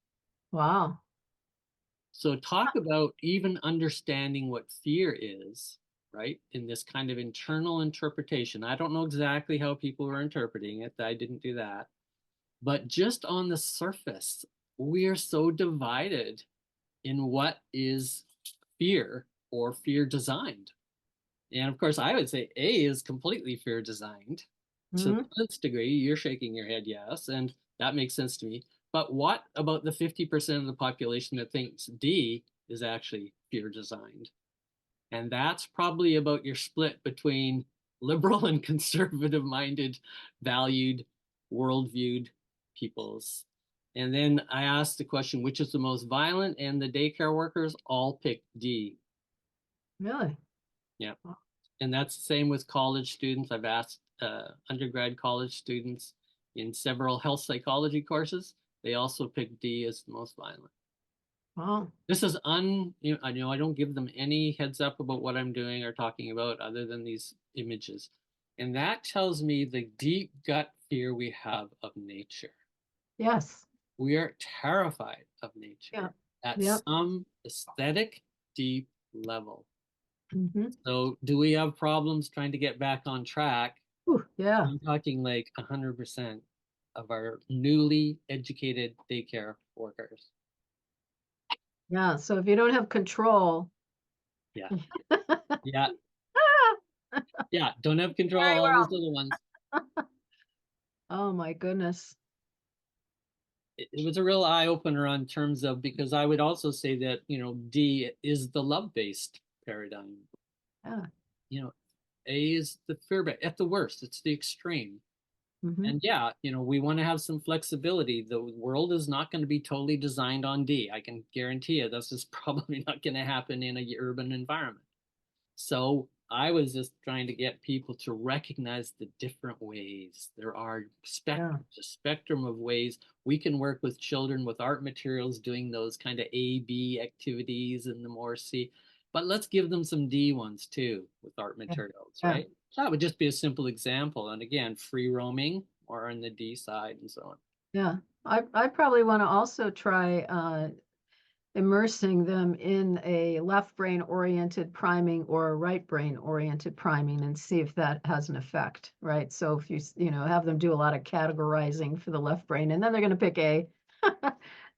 Wow. So talk about even understanding what fear is, right? In this kind of internal interpretation. I don't know exactly how people were interpreting it. I didn't do that. But just on the surface, we are so divided in what is fear or fear designed. And of course, I would say A is completely fear designed to the Hmm. nth degree. You're shaking your head, yes, and that makes sense to me. But what about the 50% of the population that thinks D is actually fear designed? And that's probably about your split between liberal and conservative minded, valued, worldviewed peoples. And then I asked the question, which is the most violent? And the daycare workers all picked D. Really? Yeah. And that's the same with college students. I've asked undergrad college students in several health psychology courses. They also pick D as the most violent. Wow. This is I know I don't give them any heads up about what I'm doing or talking about other than these images. And that tells me the deep gut fear we have of nature. Yes. We are terrified of Yeah. nature at Yep. some aesthetic deep level. Hmm. So do we have problems trying to get back on track? Yeah. I'm talking like 100% of our newly educated daycare workers. Yeah. So if you don't have control, Yeah. Yeah. ah, Yeah. Don't have control very of all those well. little ones. Oh my goodness. It was a real eye opener on terms of, because I would also say that, D is the love based paradigm. Yeah. A is the fear based. At the worst, it's the extreme. Hmm. And yeah, we want to have some flexibility. The world is not going to be totally designed on D. I can guarantee you this is probably not going to happen in a urban environment. So I was just trying to get people to recognize the different ways. There are Yeah. a spectrum of ways we can work with children with art materials, doing those kind of A, B activities and the more C. But let's give them some D ones too with art Yeah. materials, Yeah. right? That would just be a simple example. And again, free roaming or on the D side and so on. Yeah. I probably want to also try immersing them in a left brain oriented priming or a right brain oriented priming and see if that has an effect, right? So if you have them do a lot of categorizing for the left brain, and then they're going to pick A,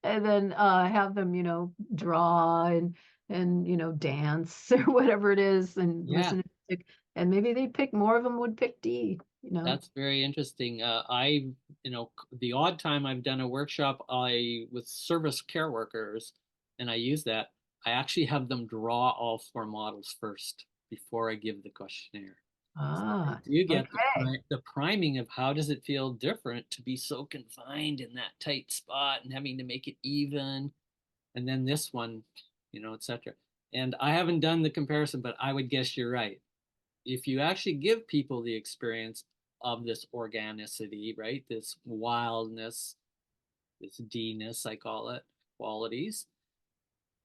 and then have them, draw and dance or whatever it is and Yeah. listen to music, and maybe they pick more of them would pick D. you know. That's very interesting. The odd time I've done a workshop, I with service care workers, and I use that. I actually have them draw all four models first before I give the questionnaire. So they Ah, do get okay. the priming of how does it feel different to be so confined in that tight spot and having to make it even, and then this one, etc. And I haven't done the comparison, but I would guess you're right. If you actually give people the experience of this organicity, right? This wildness, this D-ness, I call it, qualities,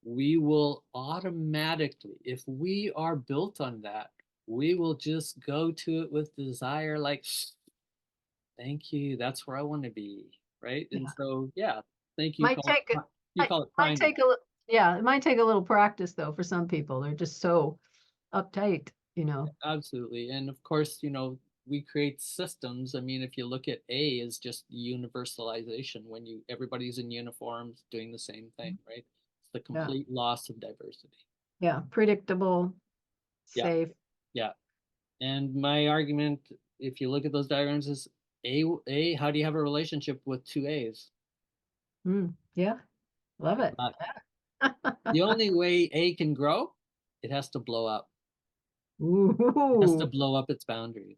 we will automatically, if we are built on that, we will just go to it with desire, like, thank you, that's where I want to be, right? And Yeah. so, yeah, thank you. Might take it, You call it might priming. take yeah, it might take a little practice though for some people. They're just so uptight, you know. Absolutely. And of course, we create systems. I mean, if you look at A is just universalization when everybody's in uniforms doing the same thing, right? It's the Yeah. complete loss of diversity. Yeah. Predictable, Yeah, safe. yeah. And my argument, if you look at those diagrams, is how do you have a relationship with two A's? Mm, yeah. Love it. Uh, the only way A can grow, it has to blow up. It has to Ooh. blow up its boundaries.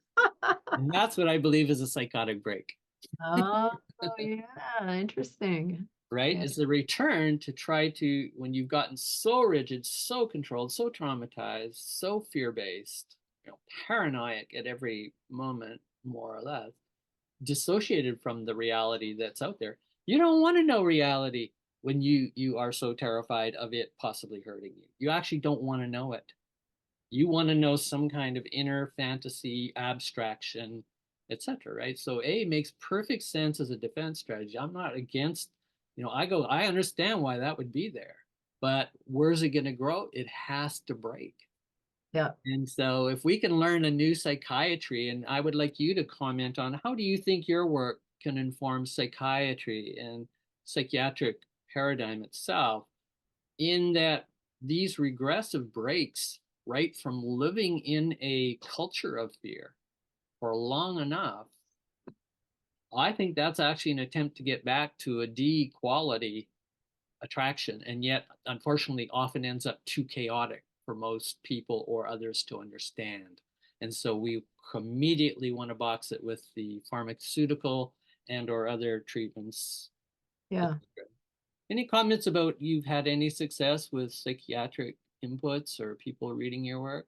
And that's what I believe is a psychotic break. Oh, yeah. Interesting. Right? Yeah. Is the return to try to, when you've gotten so rigid, so controlled, so traumatized, so fear based, paranoid at every moment, more or less, dissociated from the reality that's out there. You don't want to know reality when you are so terrified of it possibly hurting you. You actually don't want to know it. You want to know some kind of inner fantasy, abstraction, etc. Right? So A makes perfect sense as a defense strategy. I'm not against, I understand why that would be there, but where's it going to grow? It has to break. Yeah. And so if we can learn a new psychiatry, and I would like you to comment on how do you think your work can inform psychiatry and psychiatric paradigm itself, in that these regressive breaks, right, from living in a culture of fear for long enough, I think that's actually an attempt to get back to a D quality attraction, and yet, unfortunately, often ends up too chaotic for most people or others to understand. And so we immediately want to box it with the pharmaceutical and or other treatments. Yeah. Any comments about you've had any success with psychiatric inputs or people reading your work?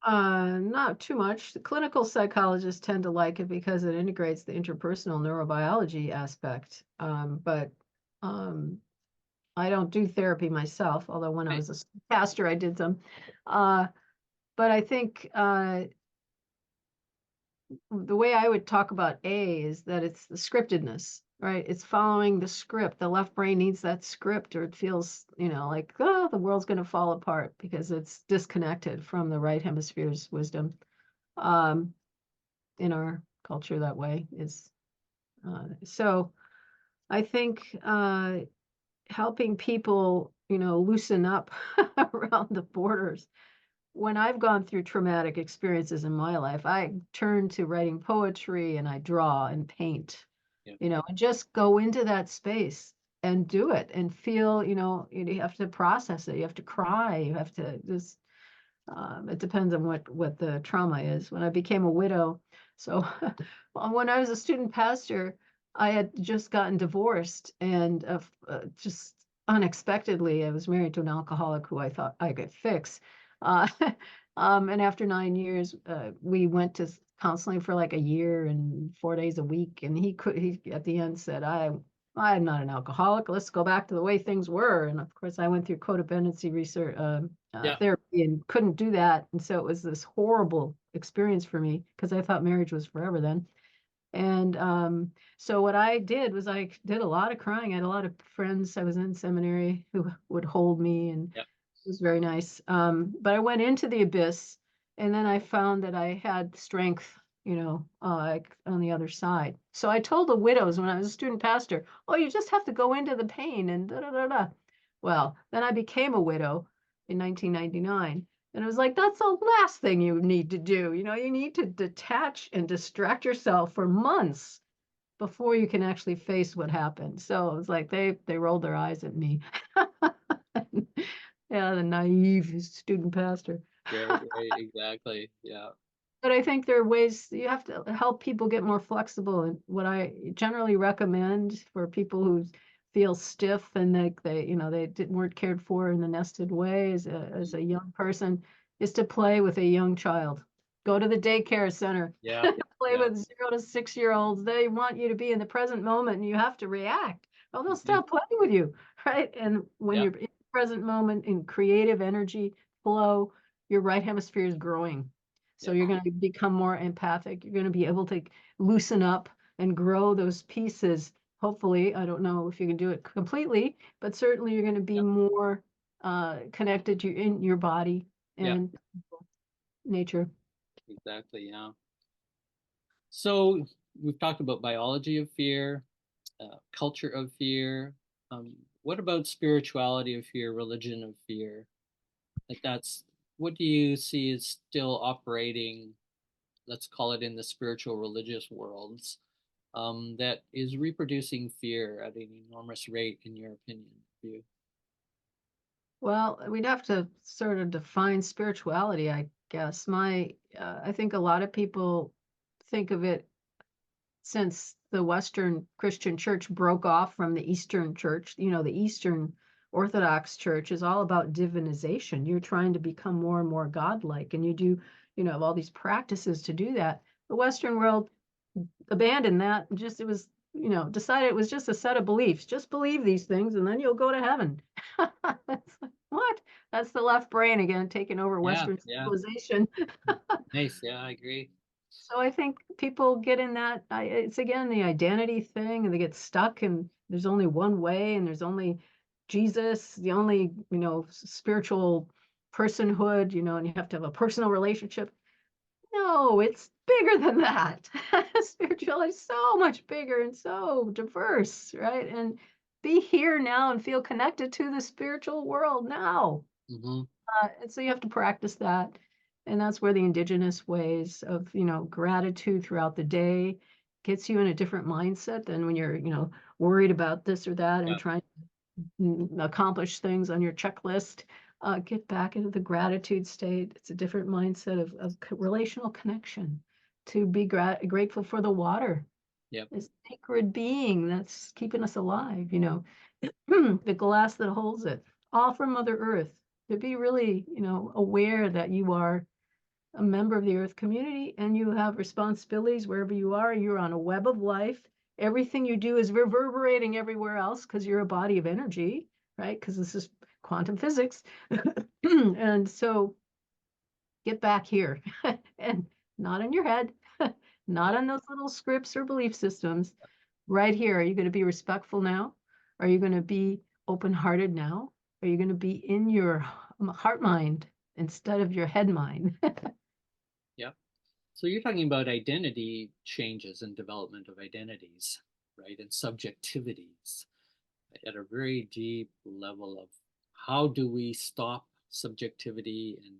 Not too much. The clinical psychologists tend to like it because it integrates the interpersonal neurobiology aspect. But um, I don't do therapy myself, although when I Right. was a pastor, I did some. Uh, but I think the way I would talk about A is that it's the scriptedness, right? It's following the script. The left brain needs that script, or it feels, like, oh, the world's going to fall apart because it's disconnected from the right hemisphere's wisdom. Um, in our culture, that way is so. I think helping people, loosen up around the borders when I've gone through traumatic experiences in my life, I turn to writing poetry and I draw and paint, Yeah. and just go into that space and do it and feel, you have to process it. You have to cry. You have to just, it depends on what the trauma is. When I became a widow, so when I was a student pastor, I had just gotten divorced and just unexpectedly, I was married to an alcoholic who I thought I could fix. Uh, and after 9 years, we went to counseling for like a year and 4 days a week. And he at the end said, I'm not an alcoholic. Let's go back to the way things were. And of course, I went through codependency research, Yeah. therapy and couldn't do that. And so it was this horrible experience for me because I thought marriage was forever then. And so what I did was I did a lot of crying. I had a lot of friends. I was in seminary who would hold me, and Yeah. it was very nice. But I went into the abyss, and then I found that I had strength, like on the other side. So I told the widows when I was a student pastor, "Oh, you just have to go into the pain and da da da da." Well, then I became a widow in 1999, And it was like, that's the last thing you need to do. You need to detach and distract yourself for months before you can actually face what happened. So it was like they rolled their eyes at me. Yeah, the naive student pastor. Right, right, exactly. Yeah, But I think there are ways you have to help people get more flexible. And what I generally recommend for people who feel stiff and weren't cared for in the nested way as a young person is to play with a young child. Go to the daycare center, yeah, play yeah, with 0 to 6-year-olds. They want you to be in the present moment and you have to react. Oh, they'll mhm, stop playing with you, right? And when yeah, you're in the present moment in creative energy flow, your right hemisphere is growing. So yeah, you're going to become more empathic. You're going to be able to loosen up and grow those pieces. Hopefully, I don't know if you can do it completely, but certainly you're going to be yeah, more connected to in your body yeah, and nature. exactly. Yeah. So we've talked about biology of fear, culture of fear. What about spirituality of fear, religion of fear? Like that's what do you see is still operating, let's call it in the spiritual religious worlds, that is reproducing fear at an enormous rate, in your opinion? You, Well, we'd have to sort of define spirituality, I guess. I think a lot of people think of it since the Western Christian church broke off from the Eastern church. The Eastern Orthodox church is all about divinization. You're trying to become more and more godlike, and have all these practices to do that. The Western world abandoned that. It was, decided it was just a set of beliefs. Just believe these things, and then you'll go to heaven. It's like, what? That's the left brain again, taking over yeah, Western yeah, civilization. nice. Yeah, I agree. So I think people get in that, it's again the identity thing, and they get stuck, and there's only one way, and there's only Jesus, the only, spiritual personhood, and you have to have a personal relationship. No, it's bigger than that. Spirituality is so much bigger and so diverse, right? And be here now and feel connected to the spiritual world now. Hmm. And so you have to practice that. And that's where the indigenous ways of, gratitude throughout the day gets you in a different mindset than when you're, worried about this or that and Yeah, trying to accomplish things on your checklist. Get back into the gratitude state. It's a different mindset of relational connection to be grateful for the water, yep, this sacred being that's keeping us alive, the glass that holds it, all from Mother Earth. To be really, aware that you are a member of the Earth community and you have responsibilities wherever you are. You're on a web of life. Everything you do is reverberating everywhere else because you're a body of energy, right? Because this is quantum physics. And so get back here and not in your head, not yep, on those little scripts or belief systems. Right here, are you going to be respectful now? Are you going to be open-hearted now? Are you going to be in your heart mind instead of your head mind? yep. So you're talking about identity changes and development of identities, right? And subjectivities at a very deep level of how do we stop subjectivity and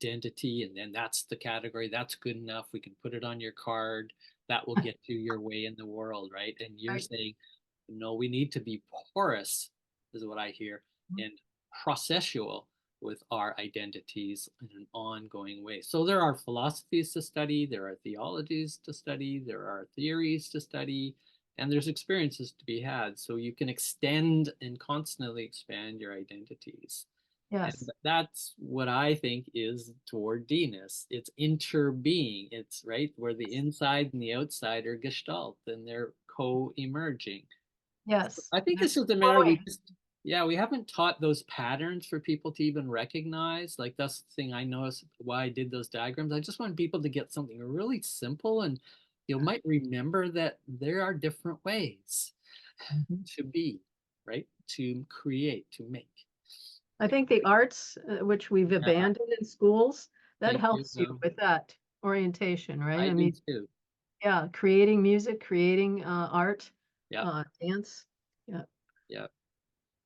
identity, and then that's the category, that's good enough, we can put it on your card, that will get you your way in the world, right? And you're Right. saying no, we need to be porous, is what I hear, and processual with our identities in an ongoing way. So there are philosophies to study, there are theologies to study, there are theories to study, and there's experiences to be had. So you can extend and constantly expand your identities. And Yes. that's what I think is toward D-ness. It's interbeing. It's right where the inside and the outside are gestalt and they're co-emerging. Yes. I think They're it's just a matter we flowing. just, yeah, we haven't taught those patterns for people to even recognize. Like that's the thing I noticed why I did those diagrams. I just want people to get something really simple and you might remember that there are different ways Mhm. to be, right? To create, to make. I think the arts, which we've Yeah, abandoned in schools, that thank you. helps you with that orientation, right? I I do mean, too. yeah, creating music, creating art, Yeah, dance. Yeah. yeah.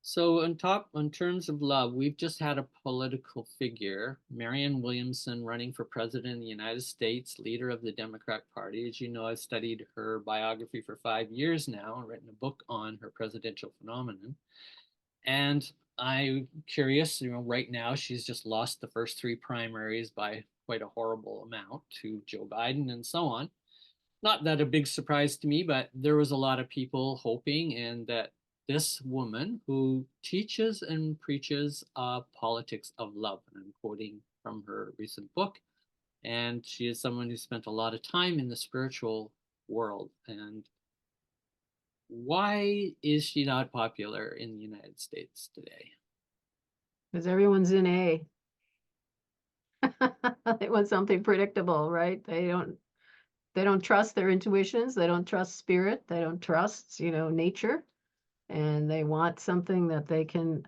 So on terms of love, we've just had a political figure, Marianne Williamson, running for president of the United States, leader of the Democrat Party. As you know, I've studied her biography for 5 years now and written a book on her presidential phenomenon. And I'm curious, right now she's just lost the first three primaries by quite a horrible amount to Joe Biden and so on. Not that a big surprise to me, but there was a lot of people hoping and that this woman who teaches and preaches politics of love, and I'm quoting from her recent book, and she is someone who spent a lot of time in the spiritual world. And why is she not popular in the United States today? Because everyone's in A. They want something predictable, right? They don't trust their intuitions, they don't trust spirit, they don't trust, nature, and they want something that they can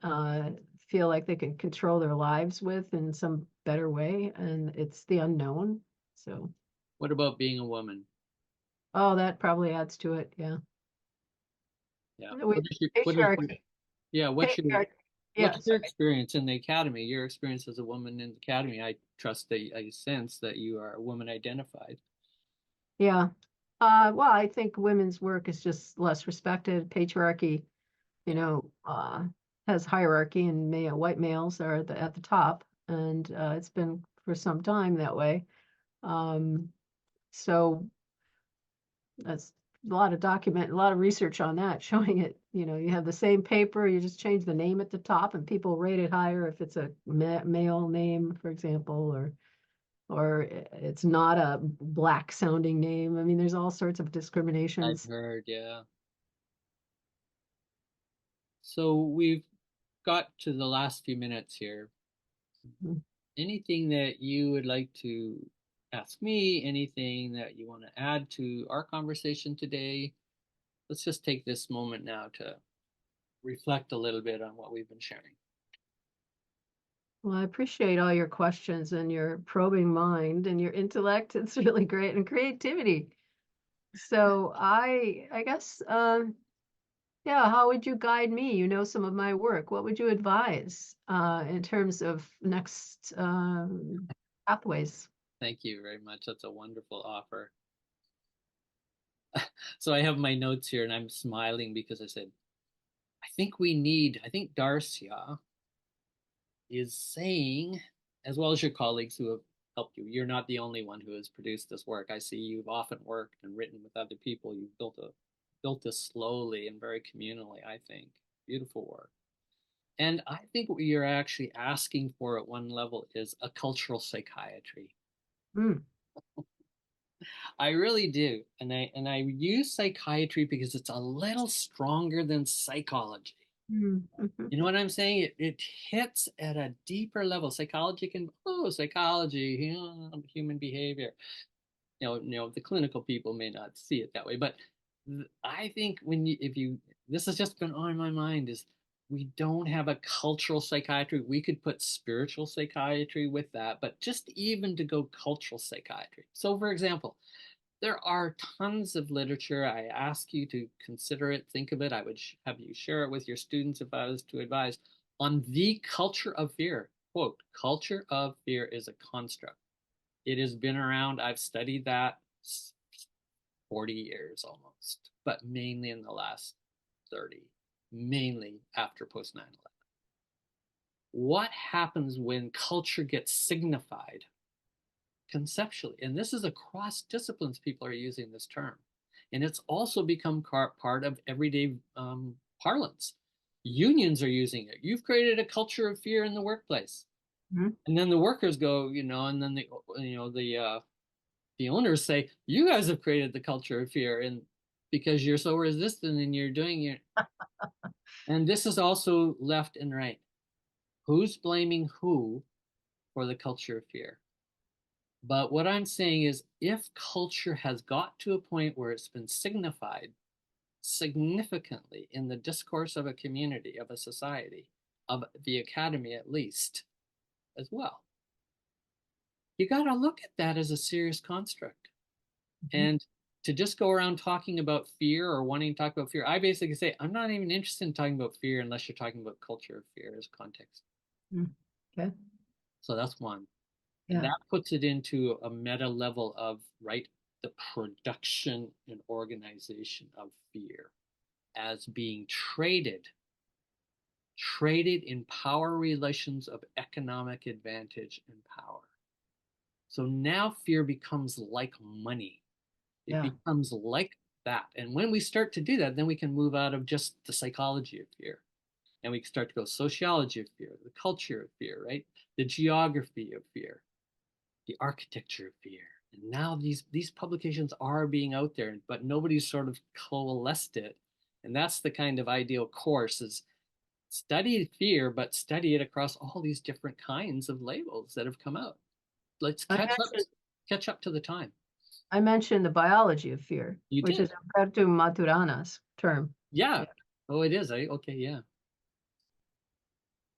feel like they can control their lives with in some better way, and it's the unknown. So, What about being a woman? oh, that probably adds to it. Yeah. Yeah. We patriarchy. Yeah, Patriarchy. Yeah, what's your sorry. experience in the academy? Your experience as a woman in the academy. I trust that I sense that you are a woman identified. Yeah. Well, I think women's work is just less respected. Patriarchy, you know, uh, has hierarchy, and white males are at the top, and it's been for some time that way. Um, so that's a lot of research on that, showing it. You have the same paper, you just change the name at the top, and people rate it higher if it's a male name, for example, or it's not a black sounding name. I mean, there's all sorts of I've discriminations. heard, yeah. So we've got to the last few minutes here. Anything that you would like to ask me? Anything that you want to add to our conversation today? Let's just take this moment now to reflect a little bit on what we've been sharing. Well, I appreciate all your questions and your probing mind and your intellect. It's really great, and creativity. So I guess, yeah, how would you guide me? You know some of my work. What would you advise in terms of next pathways? Thank you very much. That's a wonderful offer. So I have my notes here and I'm smiling because I said, I think Darcia is saying, as well as your colleagues who have helped you, you're not the only one who has produced this work. I see you've often worked and written with other people. You've built this slowly and very communally, I think. Beautiful work. And I think what you're actually asking for at one level is a cultural psychiatry. Mm, I really do. And I use psychiatry because it's a little stronger than psychology. mhm. You know what I'm saying? It hits at a deeper level. Psychology can, oh, psychology, human behavior. The clinical people may not see it that way, but I think if you, this has just been on my mind is we don't have a cultural psychiatry. We could put spiritual psychiatry with that, but just even to go cultural psychiatry. So, for example, there are tons of literature. I ask you to consider it, think of it. I would have you share it with your students if I was to advise on the culture of fear. Quote, culture of fear is a construct. It has been around. I've studied that 40 years almost, but mainly in the last 30, mainly after post 9/11. What happens when culture gets signified conceptually? And this is across disciplines, people are using this term. And it's also become part of everyday parlance. Unions are using it. You've created a culture of fear in the workplace. Mhm. And then the workers go, and then the owners say, you guys have created the culture of fear and because you're so resistant and you're doing it. And this is also left and right. Who's blaming who for the culture of fear? But what I'm saying is, if culture has got to a point where it's been signified significantly in the discourse of a community, of a society, of the academy at least, as well, you got to look at that as a serious construct. Mhm. And to just go around talking about fear or wanting to talk about fear, I basically say, I'm not even interested in talking about fear unless you're talking about culture of fear as context. Mm. Okay. So that's one. And Yeah. that puts it into a meta level of, right, the production and organization of fear as being traded in power relations of economic advantage and power. So now fear becomes like money. It Yeah. becomes like that. And when we start to do that, then we can move out of just the psychology of fear. And we can start to go sociology of fear, the culture of fear, right? The geography of fear, the architecture of fear. And now these publications are being out there, but nobody's sort of coalesced it. And that's the kind of ideal course is study fear, but study it across all these different kinds of labels that have come out. Let's I mentioned catch up to the time. I mentioned the biology of fear, You which is did. Umberto Maturana's term. Yeah. Yeah, Oh, it is. Okay, yeah.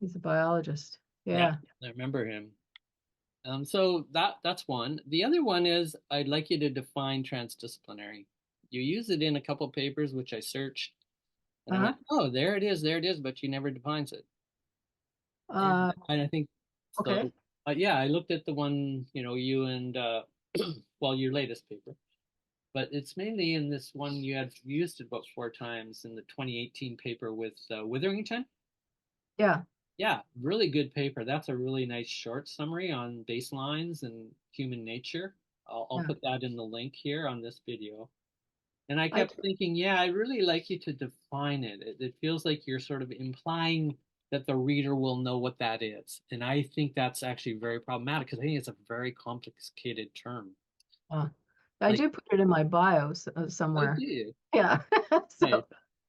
he's a biologist. Yeah, Yeah. I remember him. So that's one. The other one is I'd like you to define transdisciplinary. You use it in a couple papers, which I searched, and I Uh-huh. went, oh, there it is, but she never defines it. Uh, And I think okay. so. Yeah, I looked at the one, you and well, your latest paper, but it's mainly in this one you had used it about four times in the 2018 paper with Witherington. Yeah. Yeah, really good paper. That's a really nice short summary on baselines and human nature. I'll Yeah. put that in the link here on this video. And I I kept thinking, yeah, I'd really like you to define it. It feels like you're sort of implying that the reader will know what that is. And I think that's actually very problematic because I think it's a very complicated term. uh, I Like, do put it in my bio oh, somewhere. do you? Yeah. So Nice.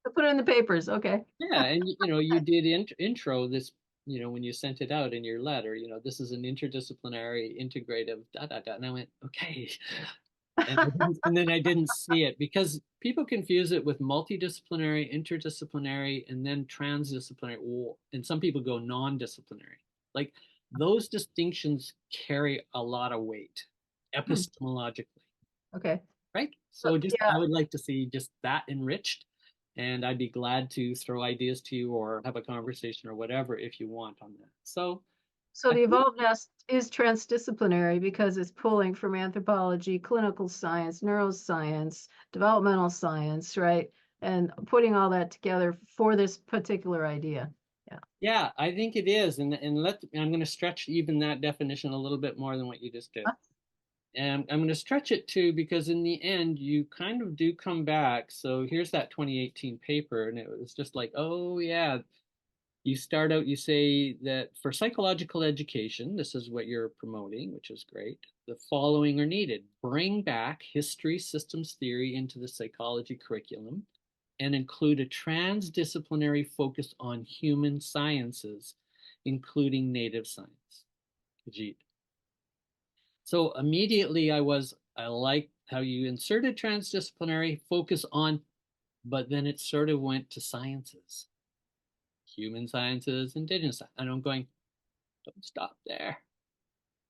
I put it in the papers. Okay. Yeah, and you did intro this, when you sent it out in your letter, this is an interdisciplinary, integrative, da da da. And I went, okay. And then I didn't see it because people confuse it with multidisciplinary, interdisciplinary, and then transdisciplinary. And some people go non-disciplinary. Like those distinctions carry a lot of weight Hmm. epistemologically, Okay. right? So, So just yeah. I would like to see just that enriched, and I'd be glad to throw ideas to you or have a conversation or whatever if you want on that. So So I the think, evolved nest is transdisciplinary because it's pulling from anthropology, clinical science, neuroscience, developmental science, right? And putting all that together for this particular idea. Yeah. yeah, I think it is, and I'm going to stretch even that definition a little bit more than what you just did. And I'm going to stretch it too, because in the end, you kind of do come back. So here's that 2018 paper, and it was just like, oh, yeah. You start out, you say that for psychological education, this is what you're promoting, which is great. The following are needed: bring back history systems theory into the psychology curriculum and include a transdisciplinary focus on human sciences, including native science. Ajit. So immediately I like how you inserted transdisciplinary focus on, but then it sort of went to sciences, human sciences, indigenous science. And I'm going, don't stop there.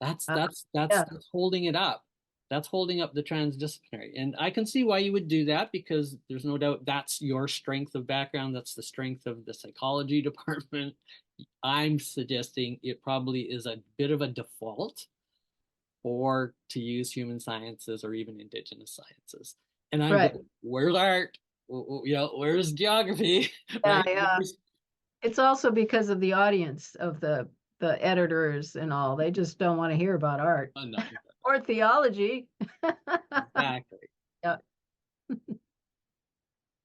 That's Uh, that's that's yeah. that's holding it up. That's holding up the transdisciplinary. And I can see why you would do that because there's no doubt that's your strength of background. That's the strength of the psychology department. I'm suggesting it probably is a bit of a default or to use human sciences or even indigenous sciences. And I'm Right. going, where's art? Where's geography? Yeah, Right? yeah. It's also because of the audience of the editors and all. They just don't want to hear about art Oh, no, or theology. exactly. Yeah.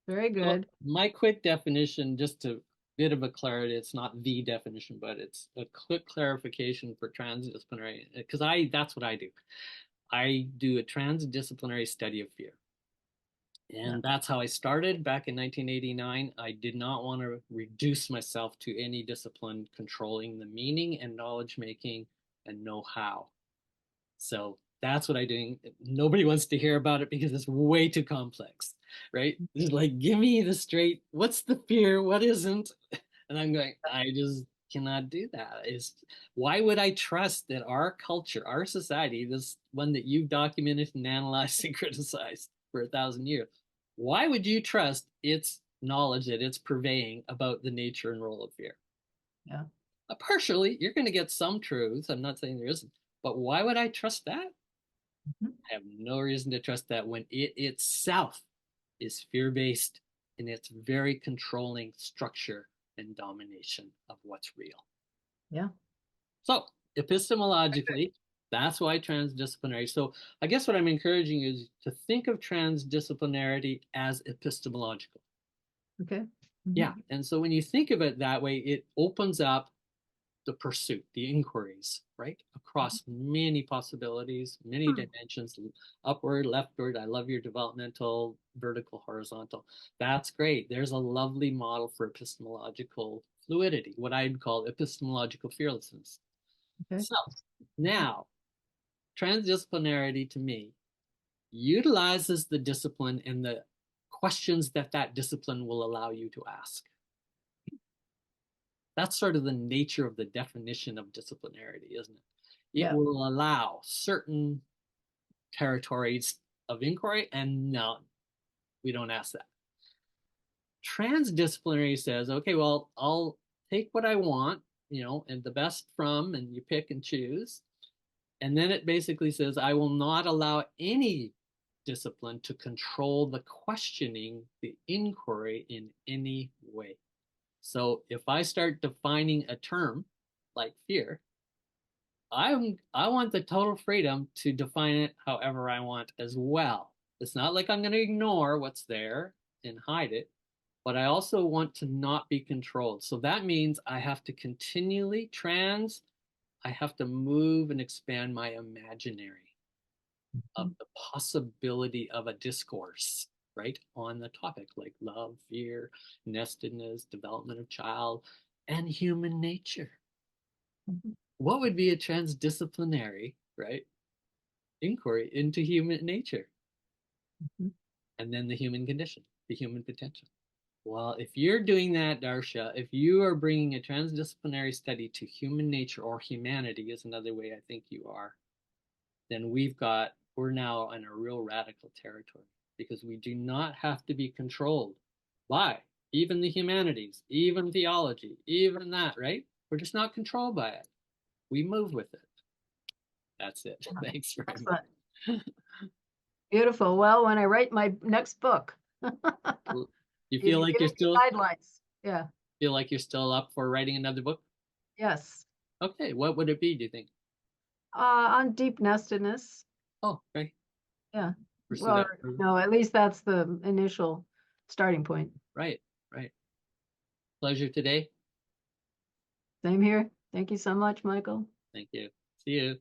Very So good. my quick definition, just to bit of a clarity, it's not the definition, but it's a quick clarification for transdisciplinary, because that's what I do. I do a transdisciplinary study of fear. Yeah. And that's how I started back in 1989. I did not want to reduce myself to any discipline controlling the meaning and knowledge making and know how. So that's what I do. Nobody wants to hear about it because it's way too complex, right? It's like, give me the straight, what's the fear? What isn't? And I'm going, I just cannot do that. Why would I trust that our culture, our society, this one that you've documented and analyzed and criticized, for 1,000 years. Why would you trust its knowledge that it's purveying about the nature and role of fear? Yeah. Partially, you're going to get some truths. I'm not saying there isn't, but why would I trust that? Mhm. I have no reason to trust that when it itself is fear-based in its very controlling structure and domination of what's real. Yeah. So, epistemologically, that's why transdisciplinary. So, I guess what I'm encouraging is to think of transdisciplinarity as epistemological. Okay. Yeah. Mhm. And so, when you think of it that way, it opens up the pursuit, the inquiries, right? Across many possibilities, many Mhm. dimensions, upward, leftward. I love your developmental, vertical, horizontal. That's great. There's a lovely model for epistemological fluidity, what I'd call epistemological fearlessness. Okay. So now, transdisciplinarity to me utilizes the discipline and the questions that that discipline will allow you to ask. That's sort of the nature of the definition of disciplinarity, isn't it? It Yeah. will allow certain territories of inquiry, and no, we don't ask that. Transdisciplinary says, okay, well, I'll take what I want, and the best from, and you pick and choose. And then it basically says, I will not allow any discipline to control the questioning, the inquiry in any way. So if I start defining a term like fear, I want the total freedom to define it however I want as well. It's not like I'm going to ignore what's there and hide it, but I also want to not be controlled. So that means I have to continually I have to move and expand my imaginary of Mhm. the possibility of a discourse, right, on the topic like love, fear, nestedness, development of child, and human nature. Mhm. What would be a transdisciplinary, right, inquiry into human nature Mhm. and then the human condition, the human potential? Well, if you're doing that, Darcia, if you are bringing a transdisciplinary study to human nature, or humanity is another way I think you are, then we're now in a real radical territory, because we do not have to be controlled by even the humanities, even theology, even that, right? We're just not controlled by it. We move with it. That's it. Thanks very Excellent. much. Beautiful. Well, when I write my next book, You you've feel like you're given me still guidelines. Yeah. up for writing another book? Yes. Okay, what would it be, do you think? On deep nestedness. Oh, right. Yeah. Pursue Well, that further. no, at least that's the initial starting point. Right, right. Pleasure today. Same here. Thank you so much, Michael. Thank you. See you.